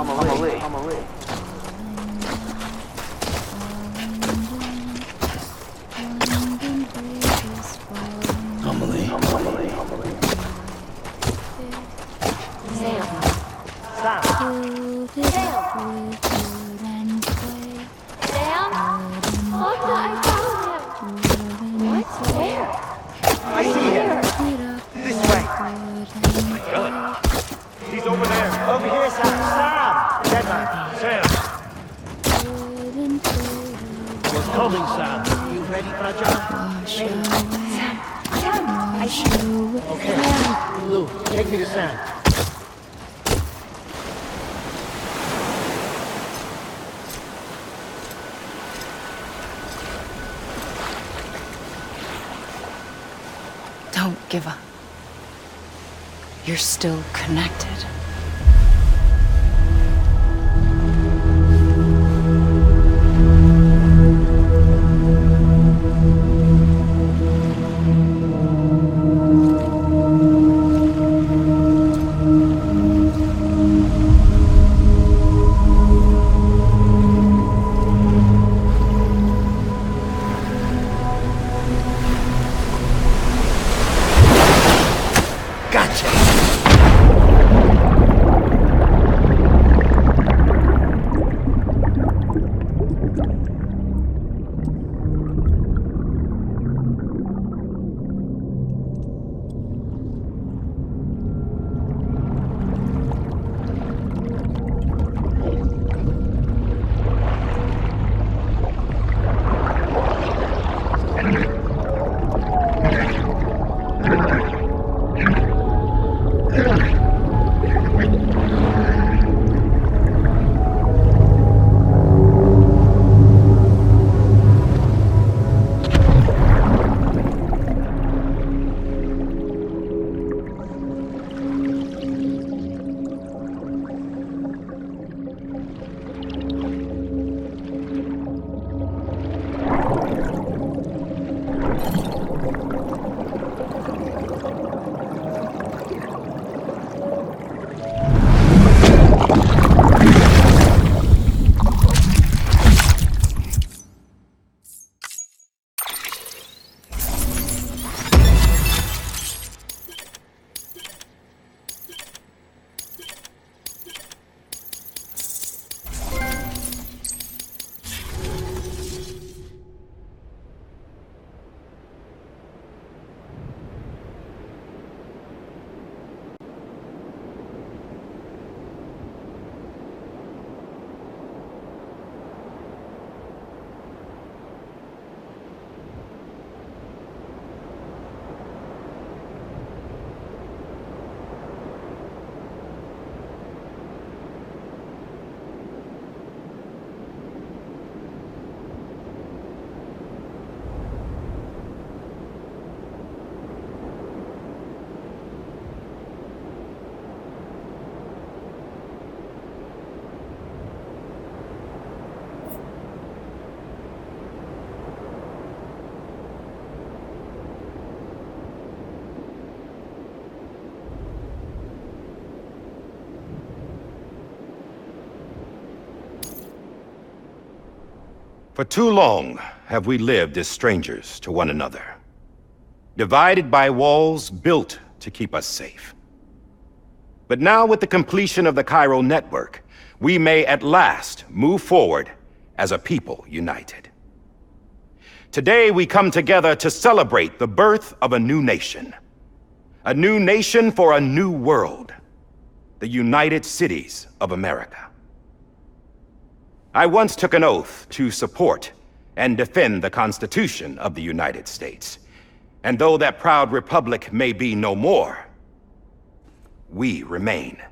Don't give up. You're still connected. For too long have we lived as strangers to one another, divided by walls built to keep us safe. But now, with the completion of the chiral network, we may at last move forward as a people united. Today we come together to celebrate the birth of a new nation for a new world, the United Cities of America. I once took an oath to support and defend the Constitution of the United States. And though that proud republic may be no more, we remain.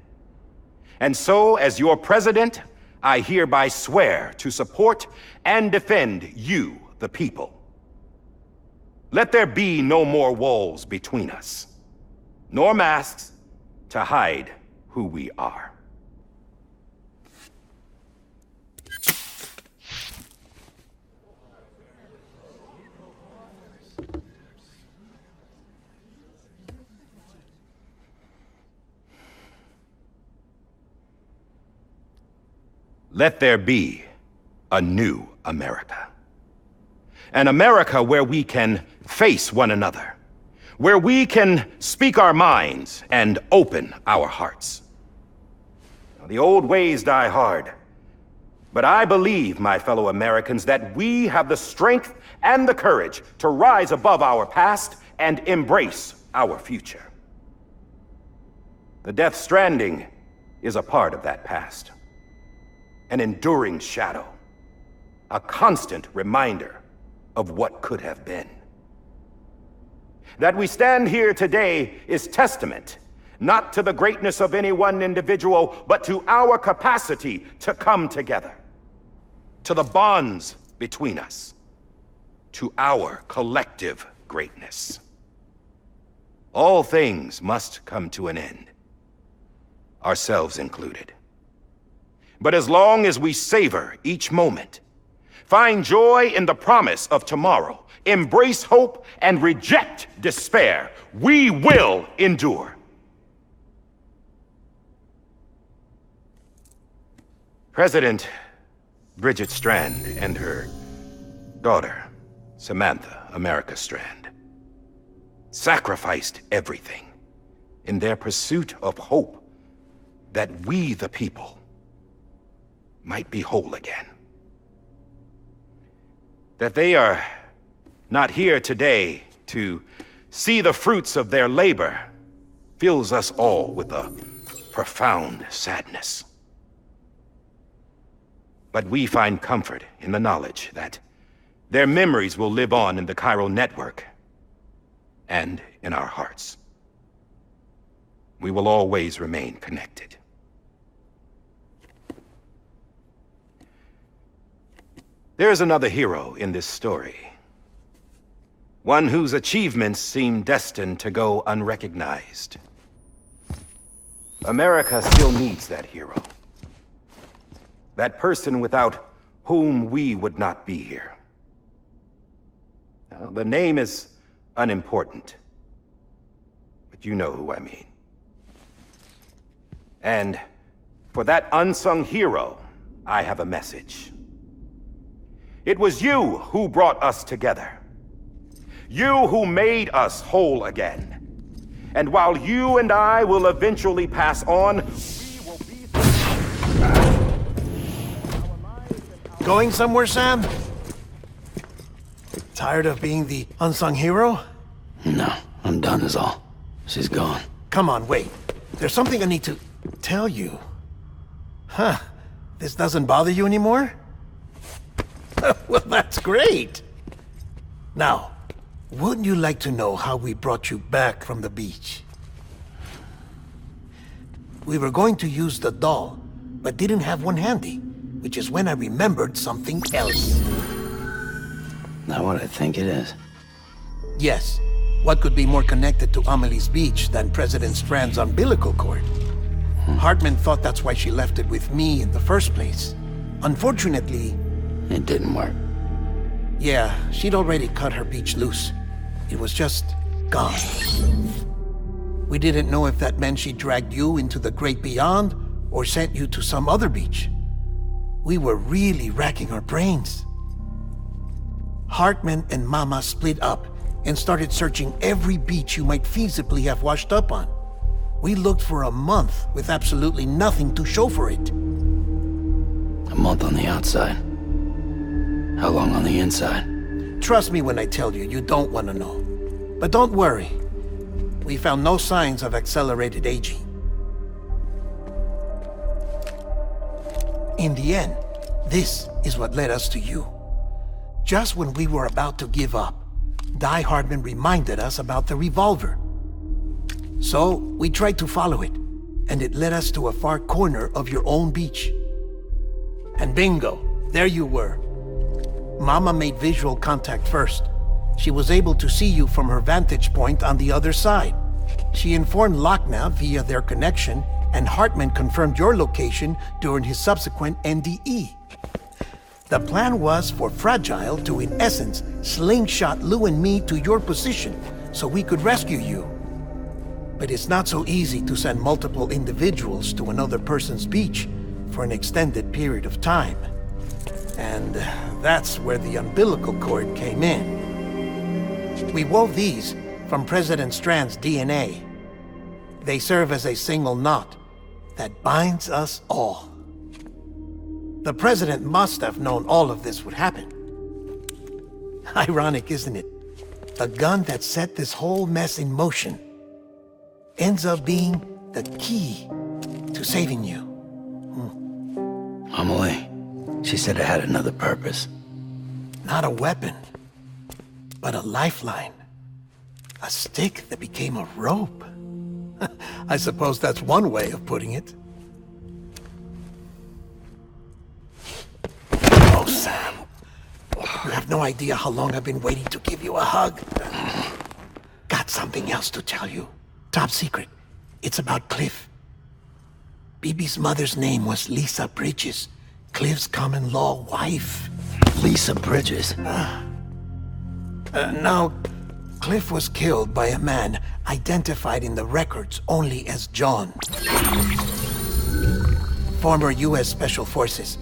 And so, as your president, I hereby swear to support and defend you, the people. Let there be no more walls between us, nor masks to hide who we are. let there be a new America. An America where we can face one another, where we can speak our minds and open our hearts. Now, the old ways die hard, but I believe, my fellow Americans, that we have the strength and the courage to rise above our past and embrace our future. The Death Stranding is a part of that past. An enduring shadow. A constant reminder of what could have been. That we stand here today is testament, not to the greatness of any one individual, but to our capacity to come together. To the bonds between us. To our collective greatness. All things must come to an end. Ourselves included. But as long as we savor each moment, find joy in the promise of tomorrow, embrace hope, and reject despair, we will endure. President Bridget Strand and her daughter, Samantha America Strand, sacrificed everything in their pursuit of hope that we, the people, might be whole again. That they are not here today to see the fruits of their labor fills us all with a profound sadness. But we find comfort in the knowledge that their memories will live on in the chiral network and in our hearts. We will always remain connected. There's another hero in this story. One whose achievements seem destined to go unrecognized. America still needs that hero. That person without whom we would not be here. Now, the name is unimportant, but you know who I mean. And for that unsung hero, I have a message. It was you who brought us together. You who made us whole again. And while you and I will eventually pass on, we will be... Going somewhere, Sam? Tired of being the unsung hero? No, I'm done is all. She's gone. Come on, wait. There's something I need to tell you. Huh. This doesn't bother you anymore? Well, that's great. Now, wouldn't you like to know how we brought you back from the beach? We were going to use the doll, but didn't have one handy, which is when I remembered something else. Not what I think it is. Yes. What could be more connected to Amelie's beach than President Strand's umbilical cord? Hartman thought that's why she left it with me in the first place. Unfortunately... It didn't work. Yeah, she'd already cut her beach loose. It was just gone. We didn't know if that meant she dragged you into the great beyond or sent you to some other beach. We were really racking our brains. Hartman and Mama split up and started searching every beach you might feasibly have washed up on. We looked for a month with absolutely nothing to show for it. A month on the outside. How long on the inside? Trust me when I tell you, you don't want to know. But don't worry. We found no signs of accelerated aging. In the end, this is what led us to you. Just when we were about to give up, Die Hartman reminded us about the revolver. So, we tried to follow it, and it led us to a far corner of your own beach. And bingo, there you were. Mama made visual contact first. She was able to see you from her vantage point on the other side. She informed Lochna via their connection, and Hartman confirmed your location during his subsequent NDE. The plan was for Fragile to, in essence, slingshot Lou and me to your position so we could rescue you. But it's not so easy to send multiple individuals to another person's beach, for an extended period of time. And that's where the umbilical cord came in. We wove these from President Strand's DNA. They serve as a single knot that binds us all. The President must have known all of this would happen. Ironic, isn't it? The gun that set this whole mess in motion ends up being the key to saving you. Amelie, she said it had another purpose. Not a weapon, but a lifeline. A stick that became a rope. I suppose that's one way of putting it. Oh, Sam. You have no idea how long I've been waiting to give you a hug. Got something else to tell you. Top secret. It's about Cliff. Bibi's mother's name was Lisa Bridges, Cliff's common-law wife. Lisa Bridges? Now, Cliff was killed by a man identified in the records only as John. Former U.S. Special Forces.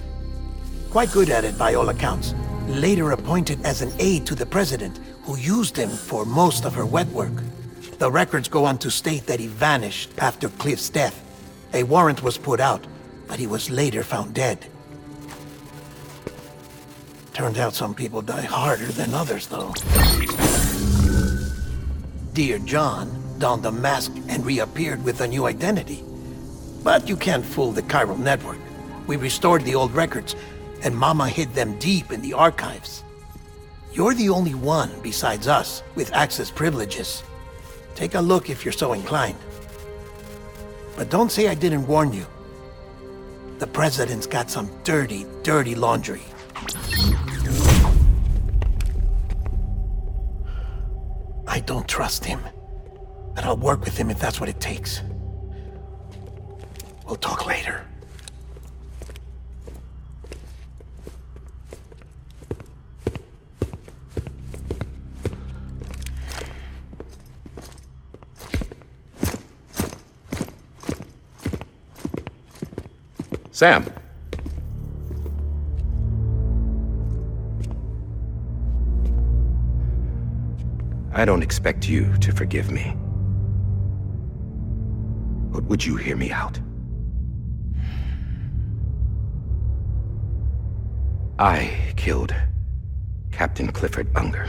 Quite good at it by all accounts. Later appointed as an aide to the president, who used him for most of her wet work. The records go on to state that he vanished after Cliff's death. A warrant was put out, but he was later found dead. Turned out some people die harder than others, though. Dear John donned a mask and reappeared with a new identity. But you can't fool the chiral network. We restored the old records, and Mama hid them deep in the archives. You're the only one besides us with access privileges. Take a look if you're so inclined. But don't say I didn't warn you. The president's got some dirty, dirty laundry. I don't trust him, but I'll work with him if that's what it takes. We'll talk later. Sam. I don't expect you to forgive me. But would you hear me out? I killed Captain Clifford Unger.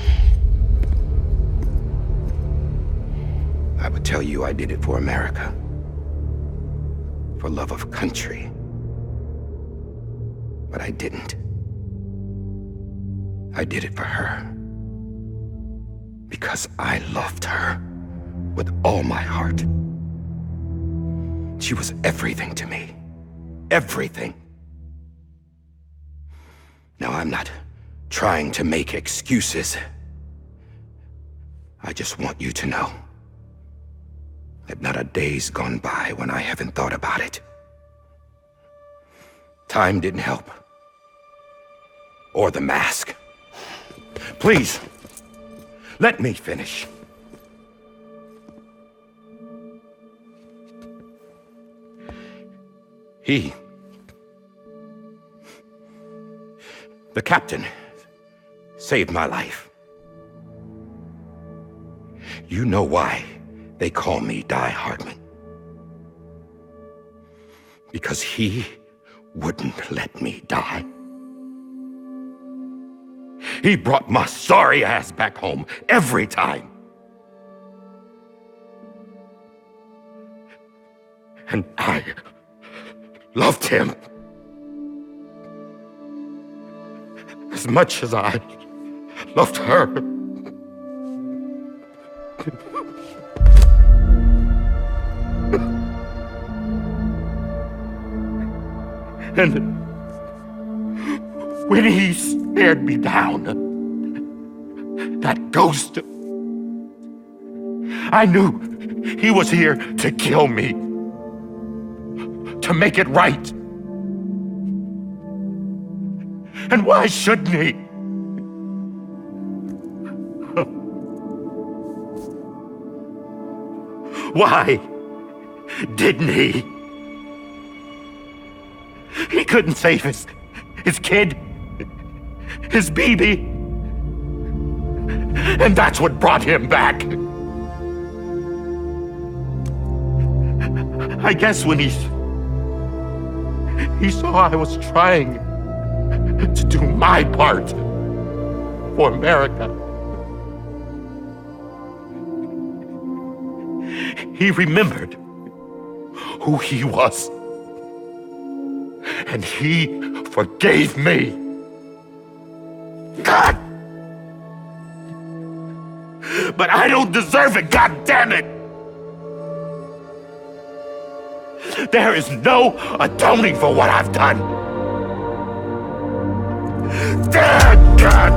I would tell you I did it for America. For love of country. But I didn't. I did it for her. Because I loved her with all my heart. She was everything to me. Everything. Now, I'm not trying to make excuses. I just want you to know that not a day's gone by when I haven't thought about it. Time didn't help. Or the mask. Please, let me finish. The captain, saved my life. You know why they call me Die Hardman. Because he wouldn't let me die. He brought my sorry ass back home every time. And I loved him as much as I loved her. And when he stared me down, that ghost, I knew he was here to kill me, to make it right. And why shouldn't he? Why didn't he? He couldn't save his kid, his baby. And that's what brought him back. I guess when he saw I was trying to do my part for America, he remembered who he was. And he forgave me. God! But I don't deserve it, God damn it! There is no atoning for what I've done. Damn God!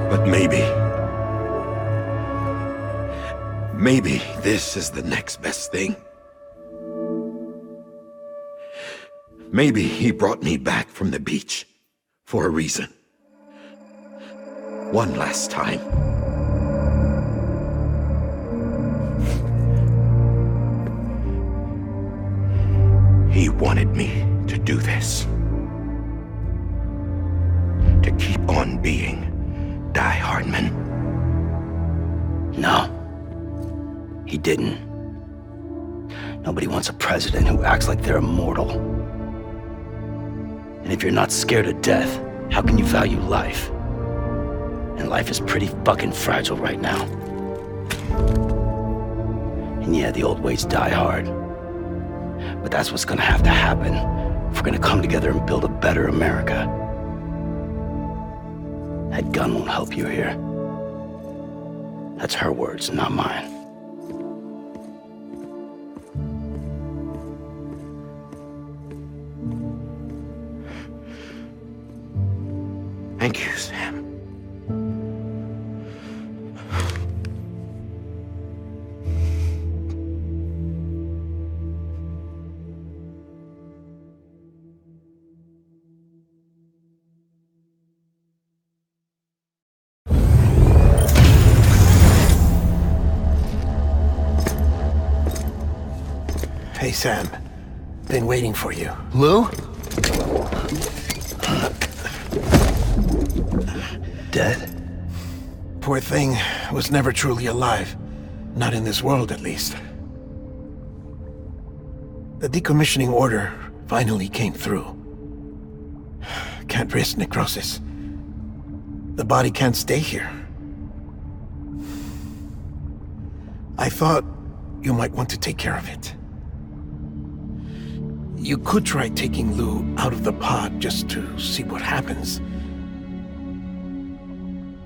But maybe this is the next best thing. Maybe he brought me back from the beach for a reason. One last time. He wanted me to do this. To keep on being Die Hardman. No. He didn't. Nobody wants a president who acts like they're immortal. And if you're not scared of death, how can you value life? And life is pretty fucking fragile right now. And yeah, the old ways die hard. But that's what's gonna have to happen if we're gonna come together and build a better America. That gun won't help you here. That's her words, not mine. Thank you, Sam. Hey, Sam. Been waiting for you. Lou? Dead? Poor thing was never truly alive. Not in this world, at least. The decommissioning order finally came through. Can't risk necrosis. The body can't stay here. I thought you might want to take care of it. You could try taking Lou out of the pod just to see what happens.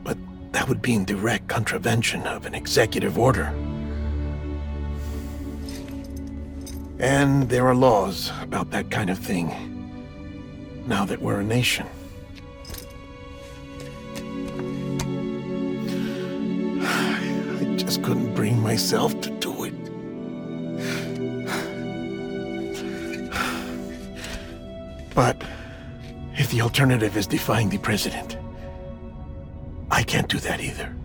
But that would be in direct contravention of an executive order. And there are laws about that kind of thing, now that we're a nation. I just couldn't bring myself to do it. But if the alternative is defying the president, I can't do that either.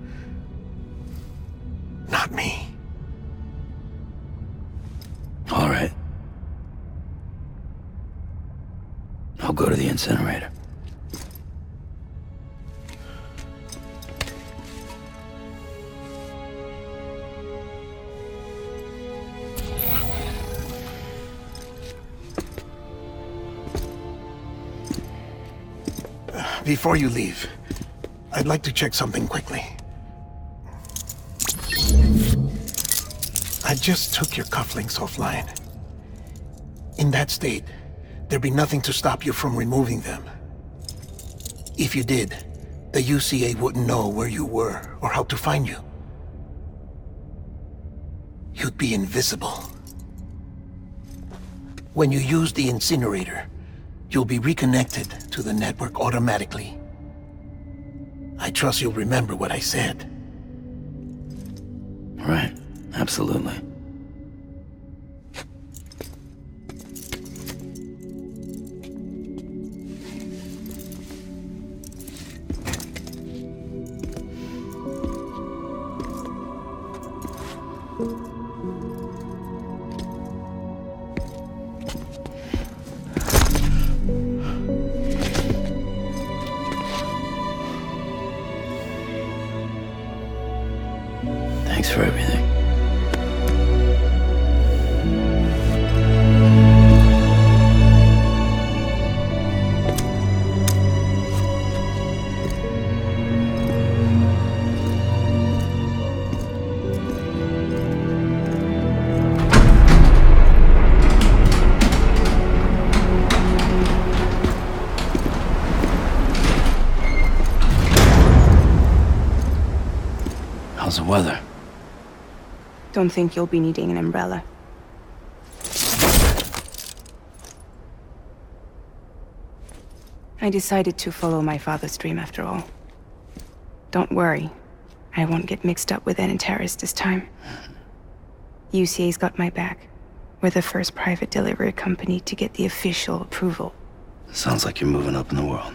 Not me. All right. I'll go to the incinerator. Before you leave, I'd like to check something quickly. I just took your cufflinks offline. In that state, there'd be nothing to stop you from removing them. If you did, the UCA wouldn't know where you were or how to find you. You'd be invisible. When you use the incinerator, you'll be reconnected to the network automatically. I trust you'll remember what I said. Right. Absolutely. Thanks for everything. How's the weather? Don't think you'll be needing an umbrella. I decided to follow my father's dream after all. Don't worry. I won't get mixed up with any terrorists this time. UCA's got my back. We're the first private delivery company to get the official approval. Sounds like you're moving up in the world.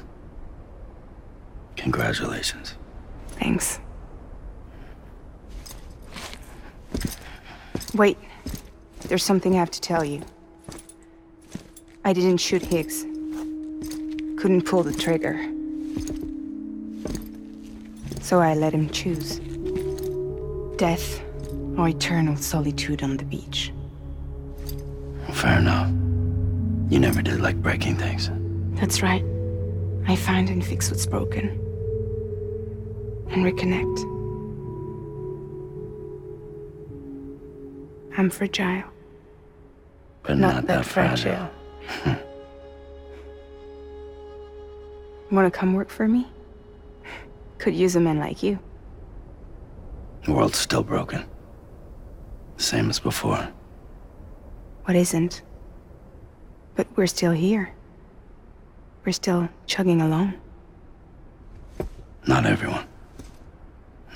Congratulations. Thanks. Wait. There's something I have to tell you. I didn't shoot Higgs. Couldn't pull the trigger. So I let him choose. Death or eternal solitude on the beach. Fair enough. You never did like breaking things. That's right. I find and fix what's broken. And reconnect. I'm fragile. But not that fragile. Wanna come work for me? Could use a man like you. The world's still broken. Same as before. What isn't? But we're still here. We're still chugging along. Not everyone.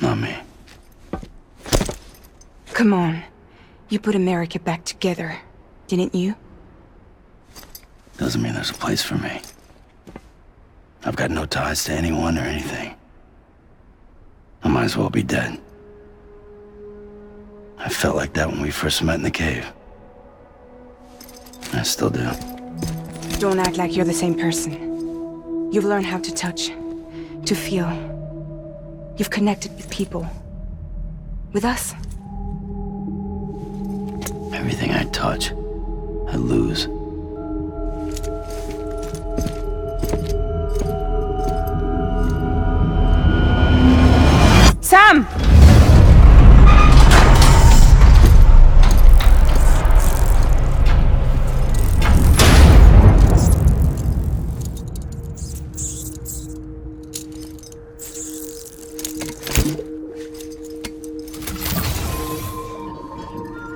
Not me. Come on. You put America back together, didn't you? Doesn't mean there's a place for me. I've got no ties to anyone or anything. I might as well be dead. I felt like that when we first met in the cave. I still do. Don't act like you're the same person. You've learned how to touch, to feel. You've connected with people. With us. Everything I touch, I lose. Sam!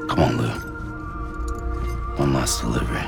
Come on, Lou. One last delivery.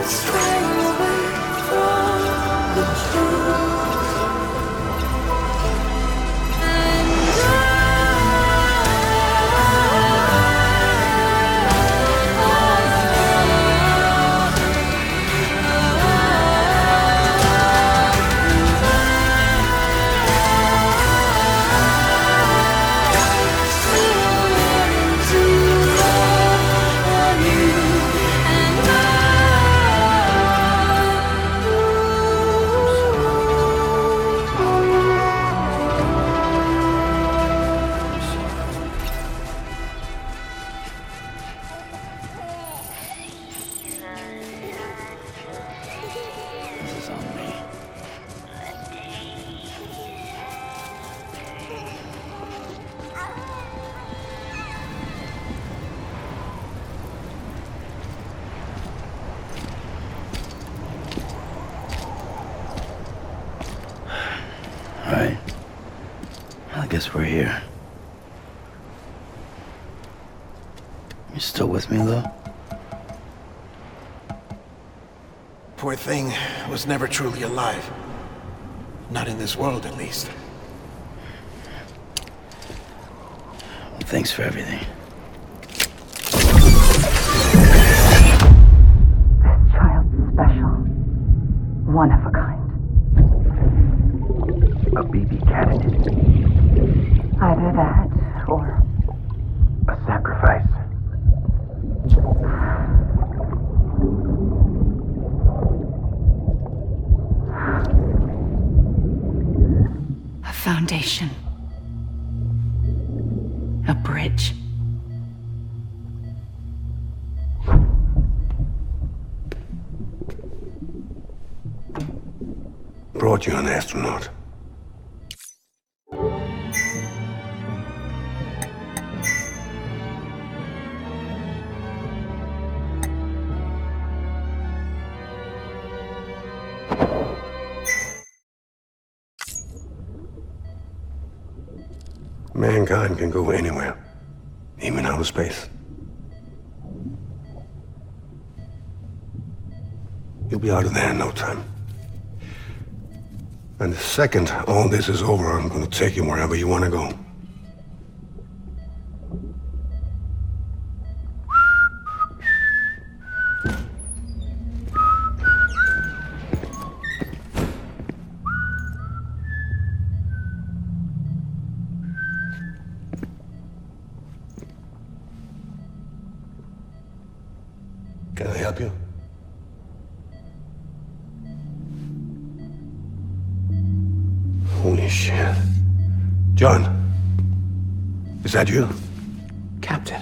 stray away from the truth. This is on me. All right. I guess we're here. You still with me, though? Poor thing was never truly alive. Not in this world, at least. Thanks for everything. This child's special. One of a kind. A BB candidate. Either that, or A sacrifice. a foundation. A bridge. Brought you an astronaut. Mankind can go anywhere, even outer space. You'll be out of there in no time. And the second all this is over, I'm gonna take you wherever you wanna go. Can I help you? Holy shit. John, is that you? Captain,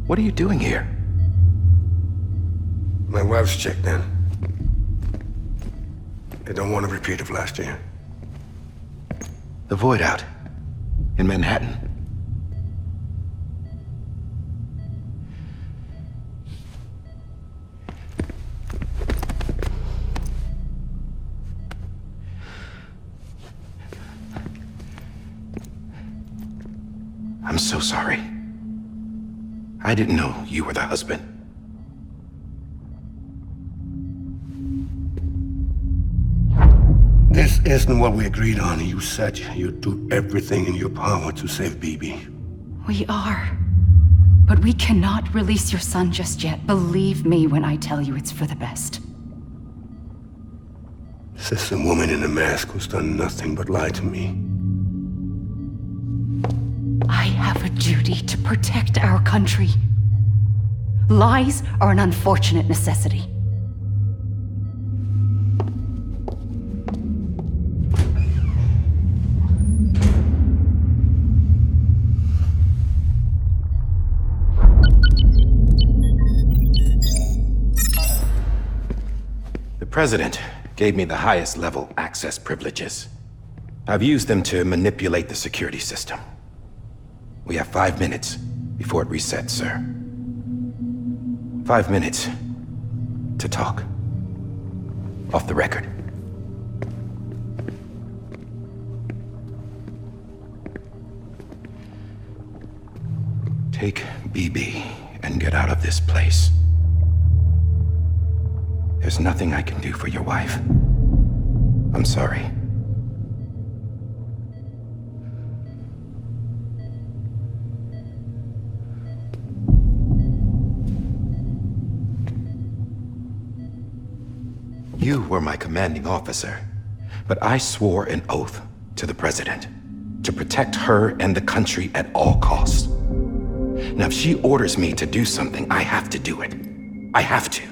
what are you doing here? My wife's checked in. They don't want a repeat of last year. The Void out in Manhattan. I'm so sorry. I didn't know you were the husband. This isn't what we agreed on. You said you'd do everything in your power to save BB. We are. But we cannot release your son just yet. Believe me when I tell you it's for the best. This is a woman in a mask who's done nothing but lie to me. I have a duty to protect our country. Lies are an unfortunate necessity. The President gave me the highest level access privileges. I've used them to manipulate the security system. We have 5 minutes before it resets, sir. 5 minutes to talk. Off the record. Take BB and get out of this place. There's nothing I can do for your wife. I'm sorry. You were my commanding officer, but I swore an oath to the President to protect her and the country at all costs. Now, if she orders me to do something, I have to do it. I have to.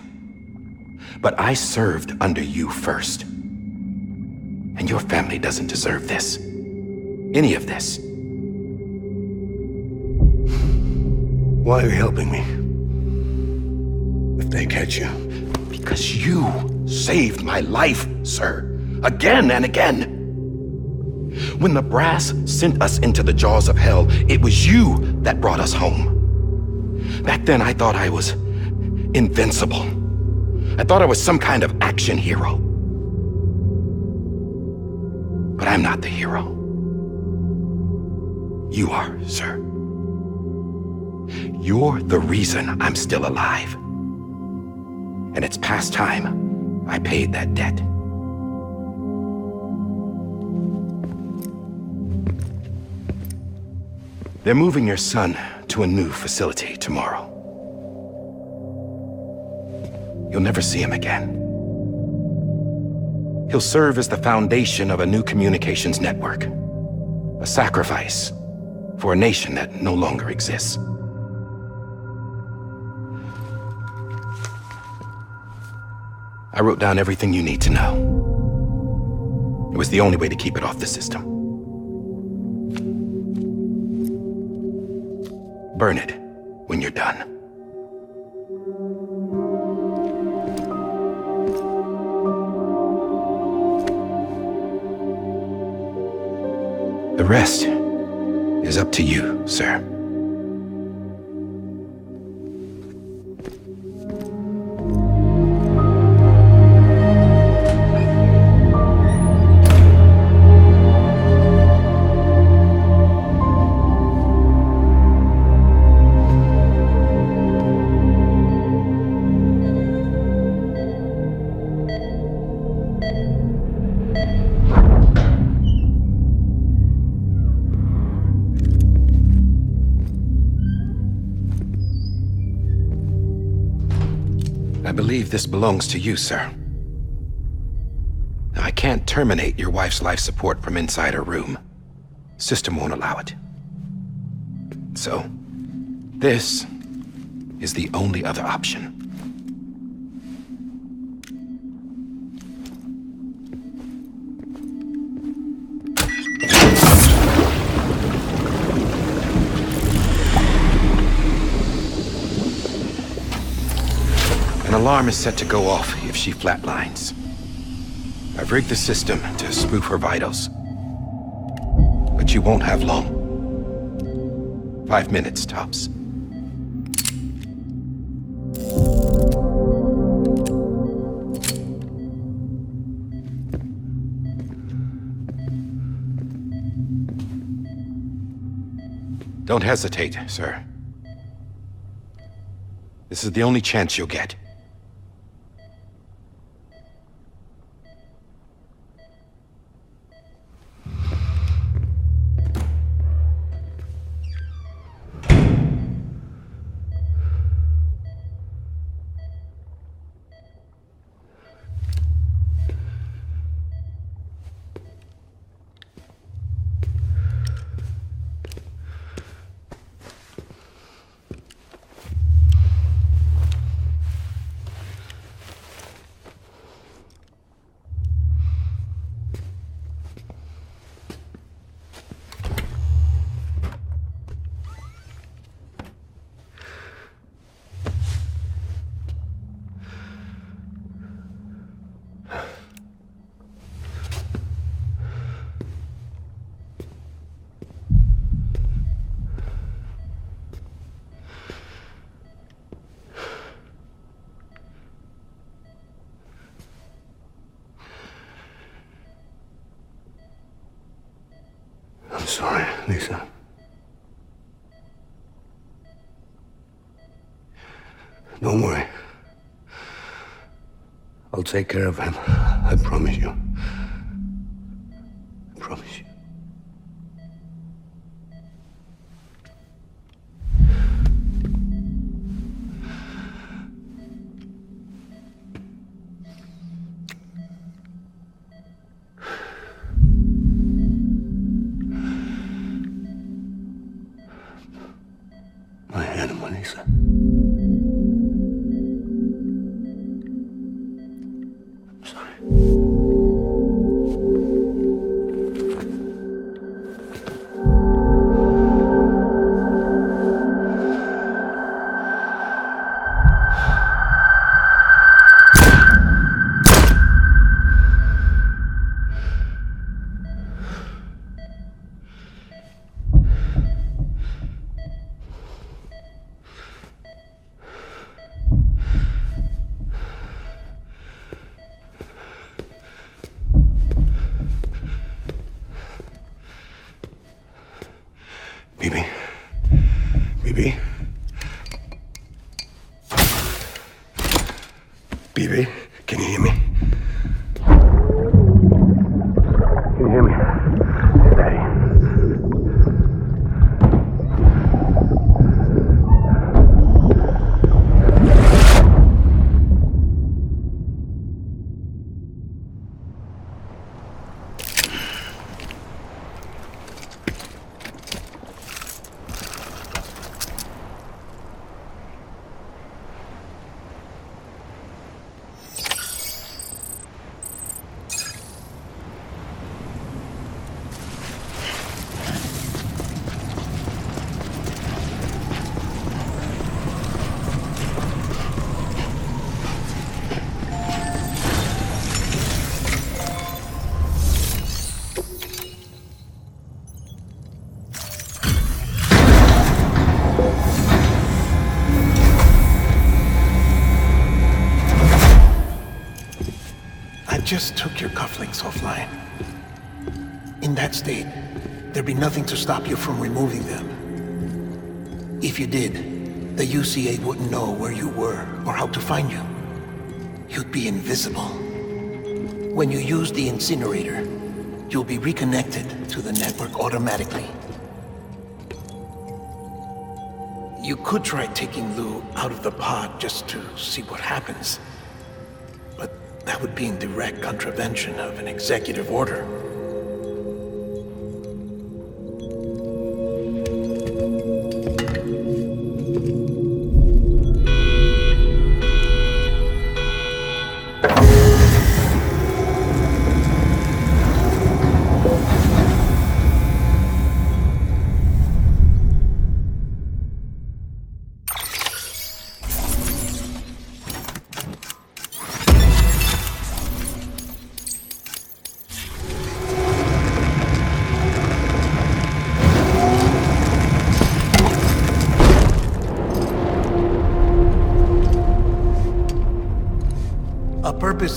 But I served under you first. And your family doesn't deserve this. Any of this. Why are you helping me? If they catch you. Because you saved my life, sir. Again and again. When the brass sent us into the jaws of hell, it was you that brought us home. Back then, I thought I was invincible. I thought I was some kind of action hero. But I'm not the hero. You are, sir. You're the reason I'm still alive. And it's past time I paid that debt. They're moving your son to a new facility tomorrow. You'll never see him again. He'll serve as the foundation of a new communications network. A sacrifice for a nation that no longer exists. I wrote down everything you need to know. It was the only way to keep it off the system. Burn it when you're done. The rest is up to you, sir. I believe this belongs to you, sir. Now, I can't terminate your wife's life support from inside her room. System won't allow it. So, this is the only other option. An alarm is set to go off if she flatlines. I've rigged the system to spoof her vitals. But you won't have long. 5 minutes, tops. Don't hesitate, sir. This is the only chance you'll get. I'm sorry, Lisa. Don't worry. I'll take care of him. I promise you. I promise you. My hand, Melissa. I'm sorry. Bibi. Bibi. Bibi, can you hear me? Can you hear me? Steady. Just took your cufflinks offline. In that state, there'd be nothing to stop you from removing them. If you did, the UCA wouldn't know where you were or how to find you. You'd be invisible. When you use the incinerator, you'll be reconnected to the network automatically. You could try taking Lou out of the pod just to see what happens. That would be in direct contravention of an executive order.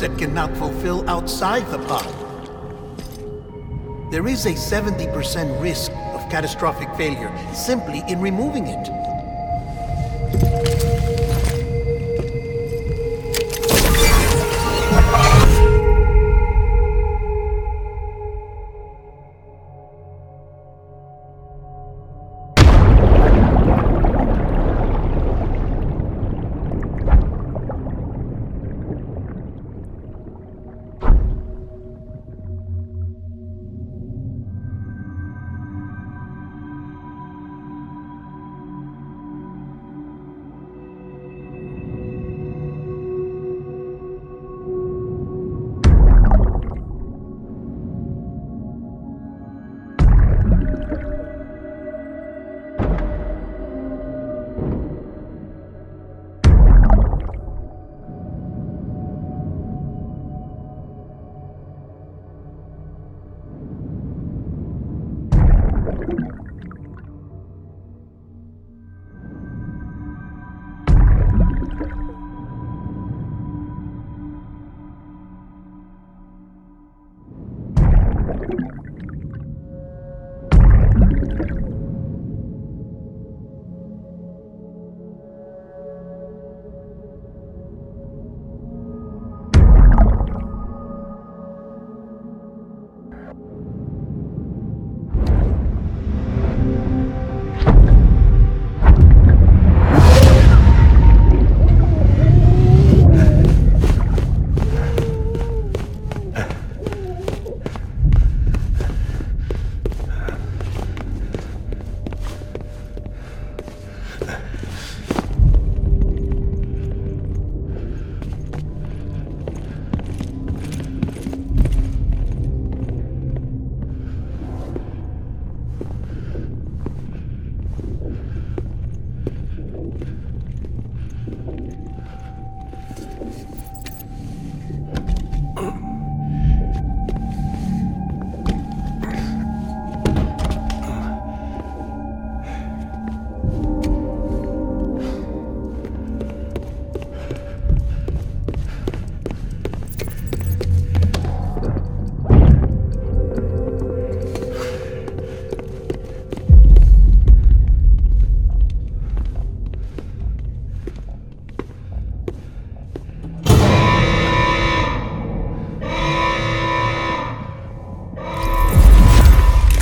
That cannot fulfill outside the pod. There is a 70% risk of catastrophic failure simply in removing it.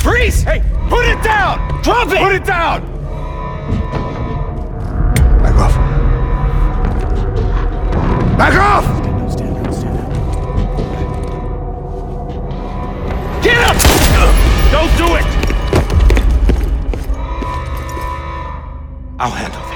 Freeze! Hey, put it down! Drop it! Put it down! Back off. Back off! Get up! Don't do it! I'll handle this.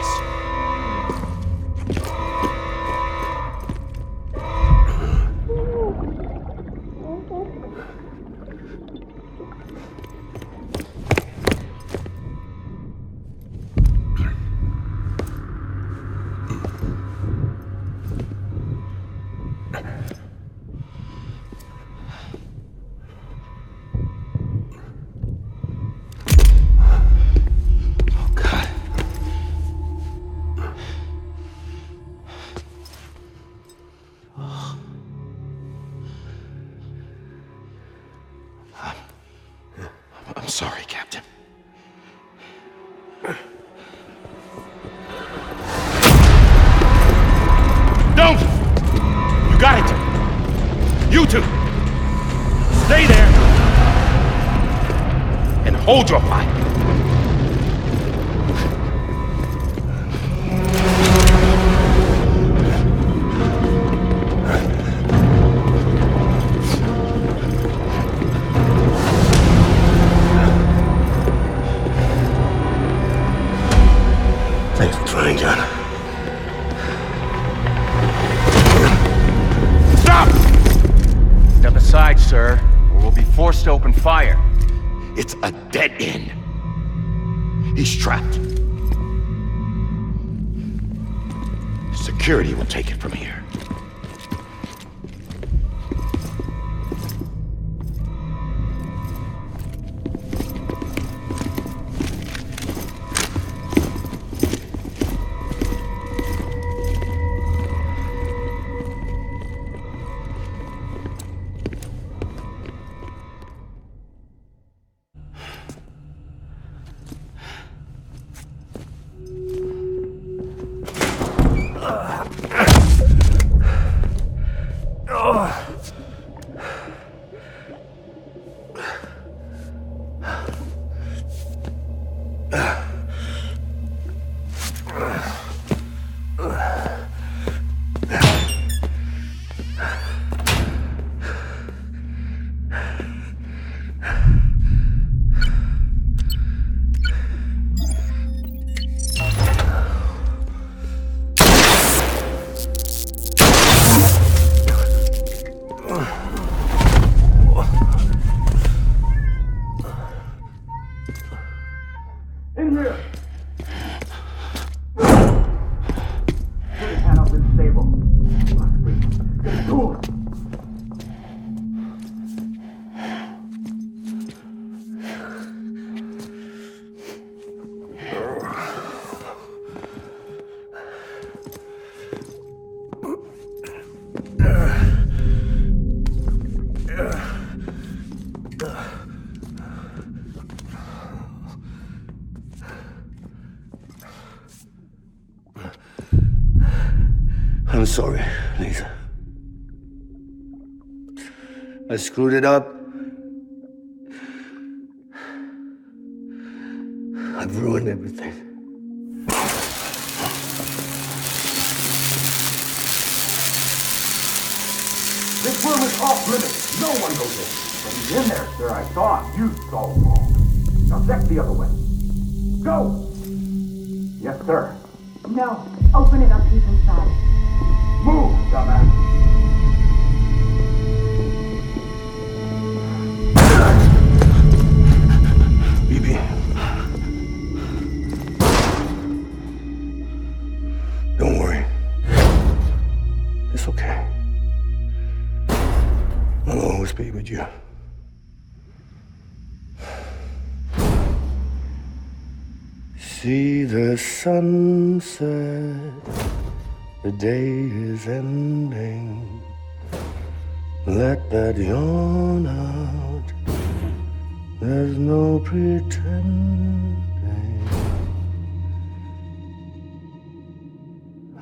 I'm sorry, Captain. Don't! You got it! You two! Stay there! And hold your fire! Thanks for trying, John. Stop! Step aside, sir, or we'll be forced to open fire. It's a dead end. He's trapped. Security will take it from here. I'm sorry, Lisa. I screwed it up. I've ruined everything. This room is off limits. No one goes in. But he's in there, sir. I saw him. You saw him wrong. Now check the other way. Go! Yes, sir. No. Open it up. He's inside. Move, dumbass. BB. Don't worry. It's okay. I'll always be with you. See the sunset, the day is ending. Let that yawn out, there's no pretending.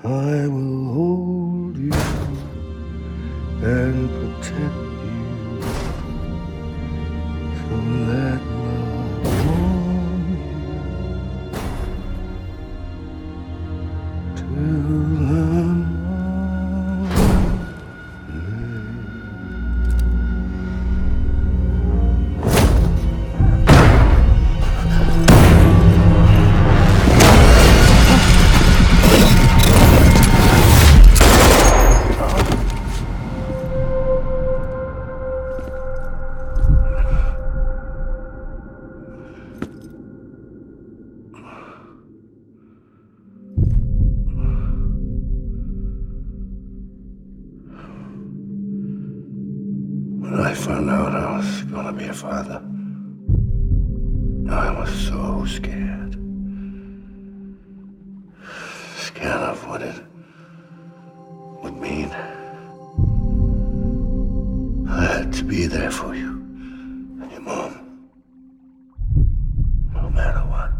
I will hold you and protect you. So let love warm you till the When I found out I was gonna be a father, I was so scared. Scared of what it would mean. I had to be there for you and your mom, no matter what.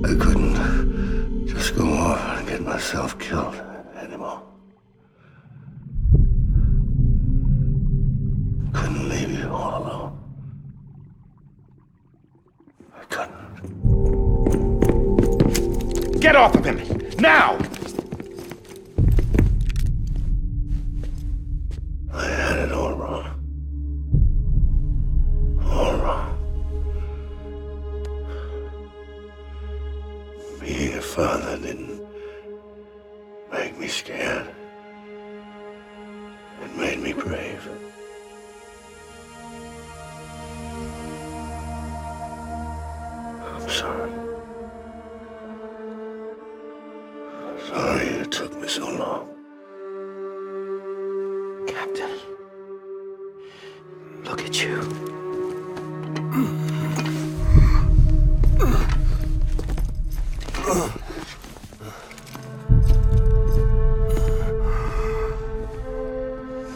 I couldn't just go off and get myself killed anymore. Couldn't leave you all alone. I couldn't. Get off of him! Now! I had it all wrong. All wrong. Being a father didn't make me scared. It made me brave. I'm sorry. Sorry it took me so long. Captain, look at you.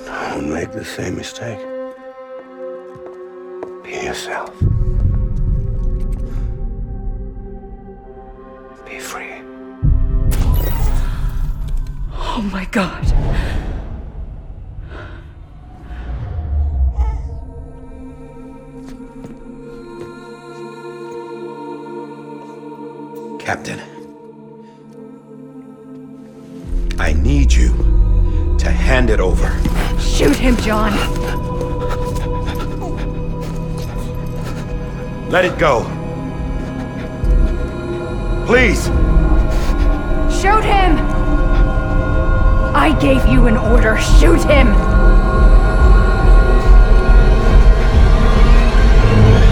Don't make the same mistake. Be yourself. Be free. Oh my God. Captain, I need you to hand it over. Shoot him, John. Let it go. Please. Shoot him! I gave you an order. Shoot him!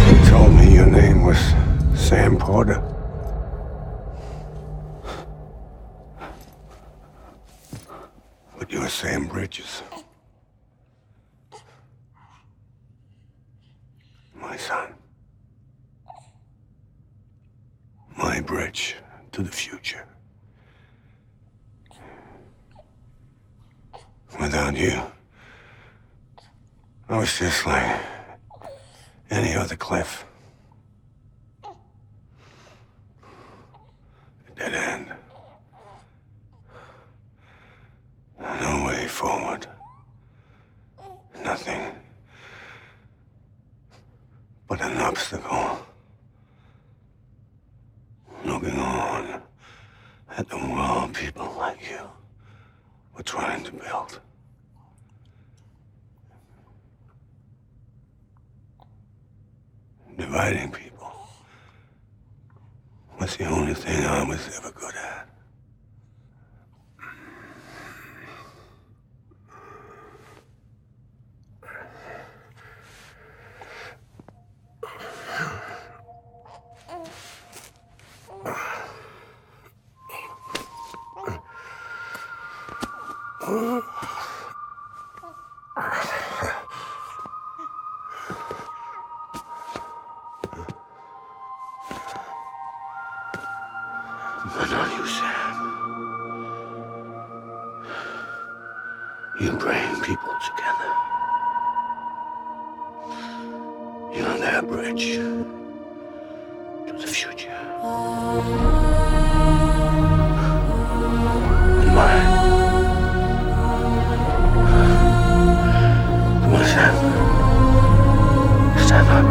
You told me your name was Sam Porter. But you're Sam Bridges. My son. My bridge to the future. Without you, I was just like any other Cliff. A dead end. No way forward. Nothing but an obstacle. Looking on at the world people like you were trying to build. Dividing people was the only thing I was ever good at. But not you, Sam. You bring people together. You're their bridge to the future. And mine. Come on, Sam. Stand up.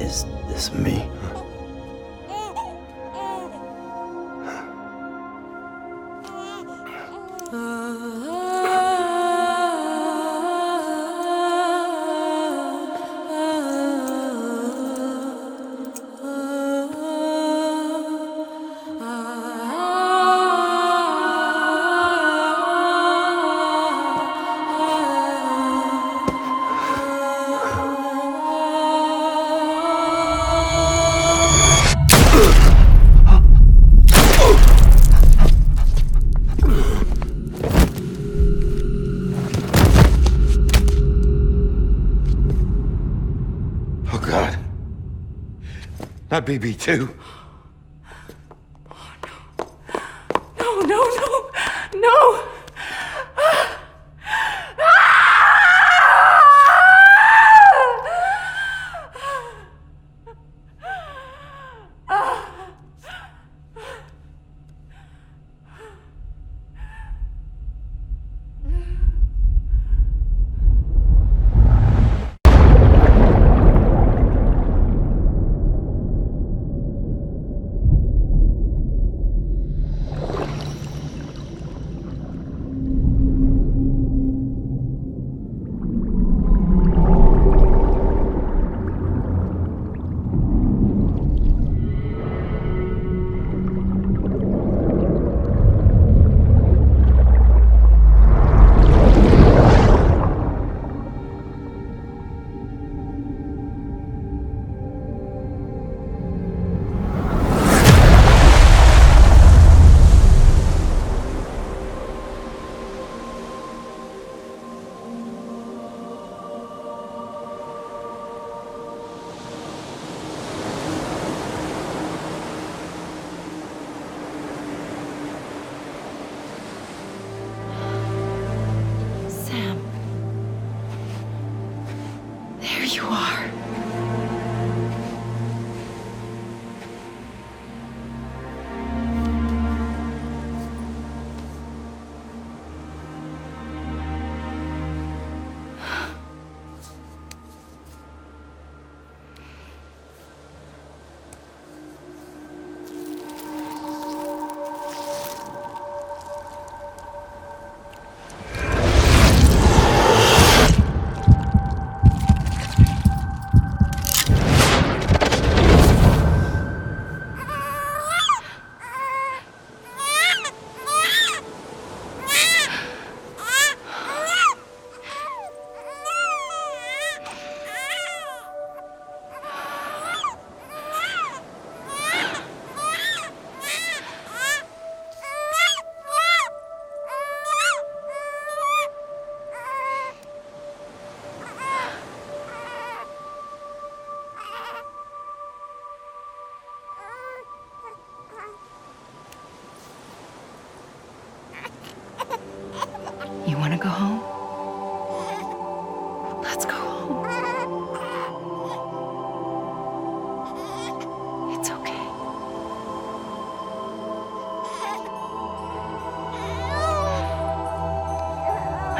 Is this me? Oh, God. Not BB2. No, no, no, no! Sam. There you are. You want to go home? Let's go home. It's okay.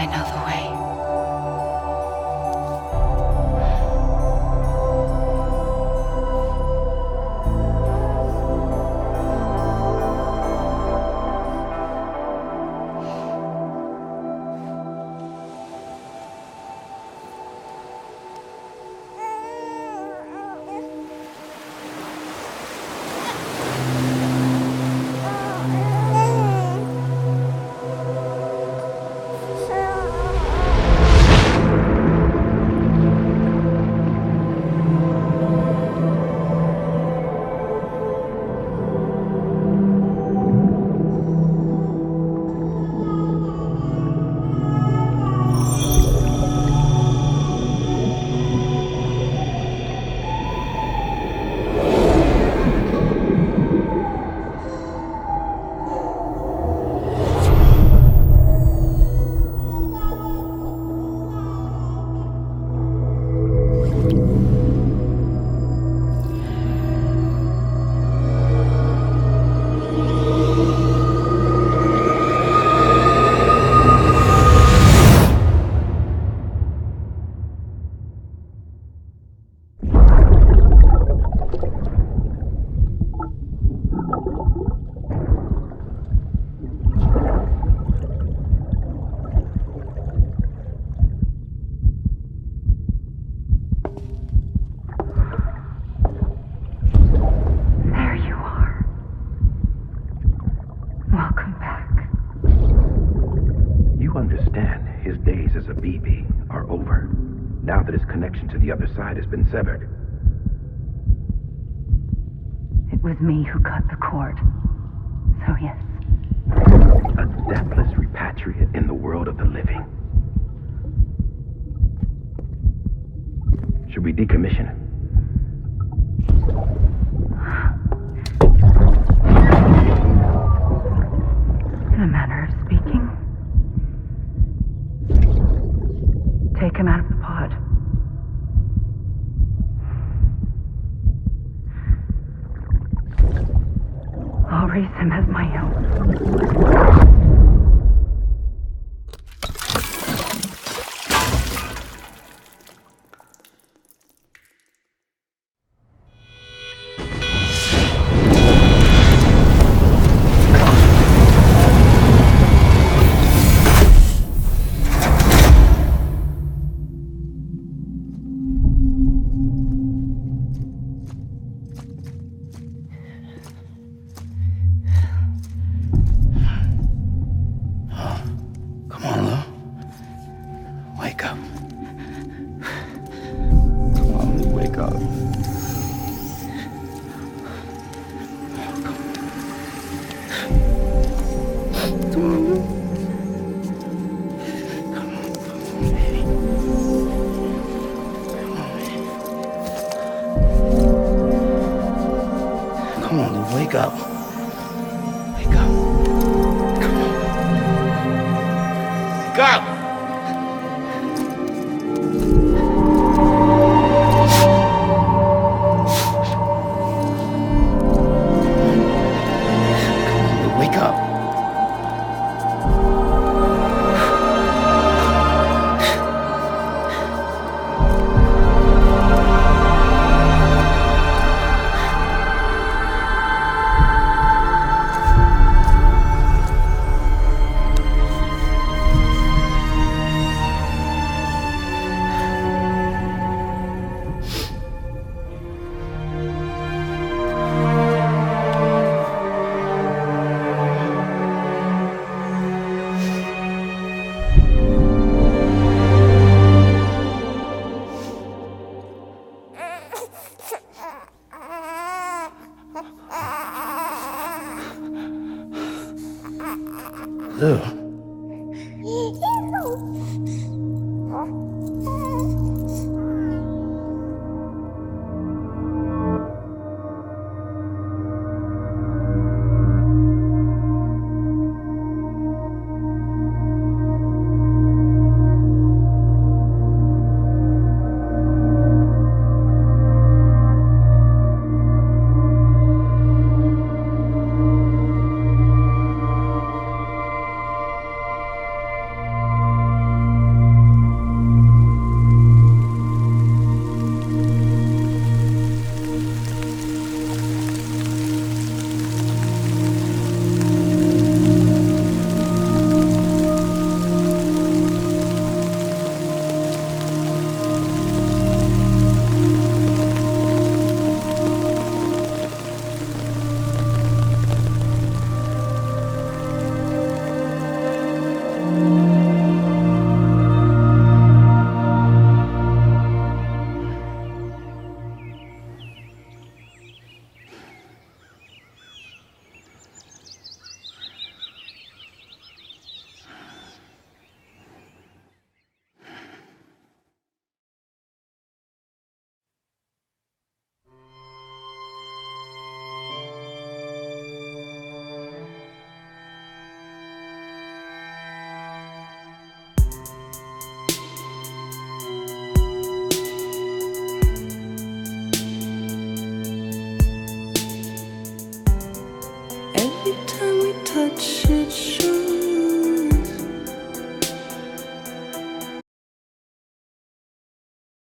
I know the way. of BB are over, now that his connection to the other side has been severed. It was me who cut the cord. So yes. A deathless repatriate in the world of the living. Should we decommission it? In a manner of speaking. Take him out of the pod. I'll raise him as my own. Come on, Lou. Wake up. Come on, Lou, wake up. Come on, Lou. Come on, baby. Come on, Lou, wake up. Wake up. Come on. Wake up! Wake up. Lou. Every time we touch it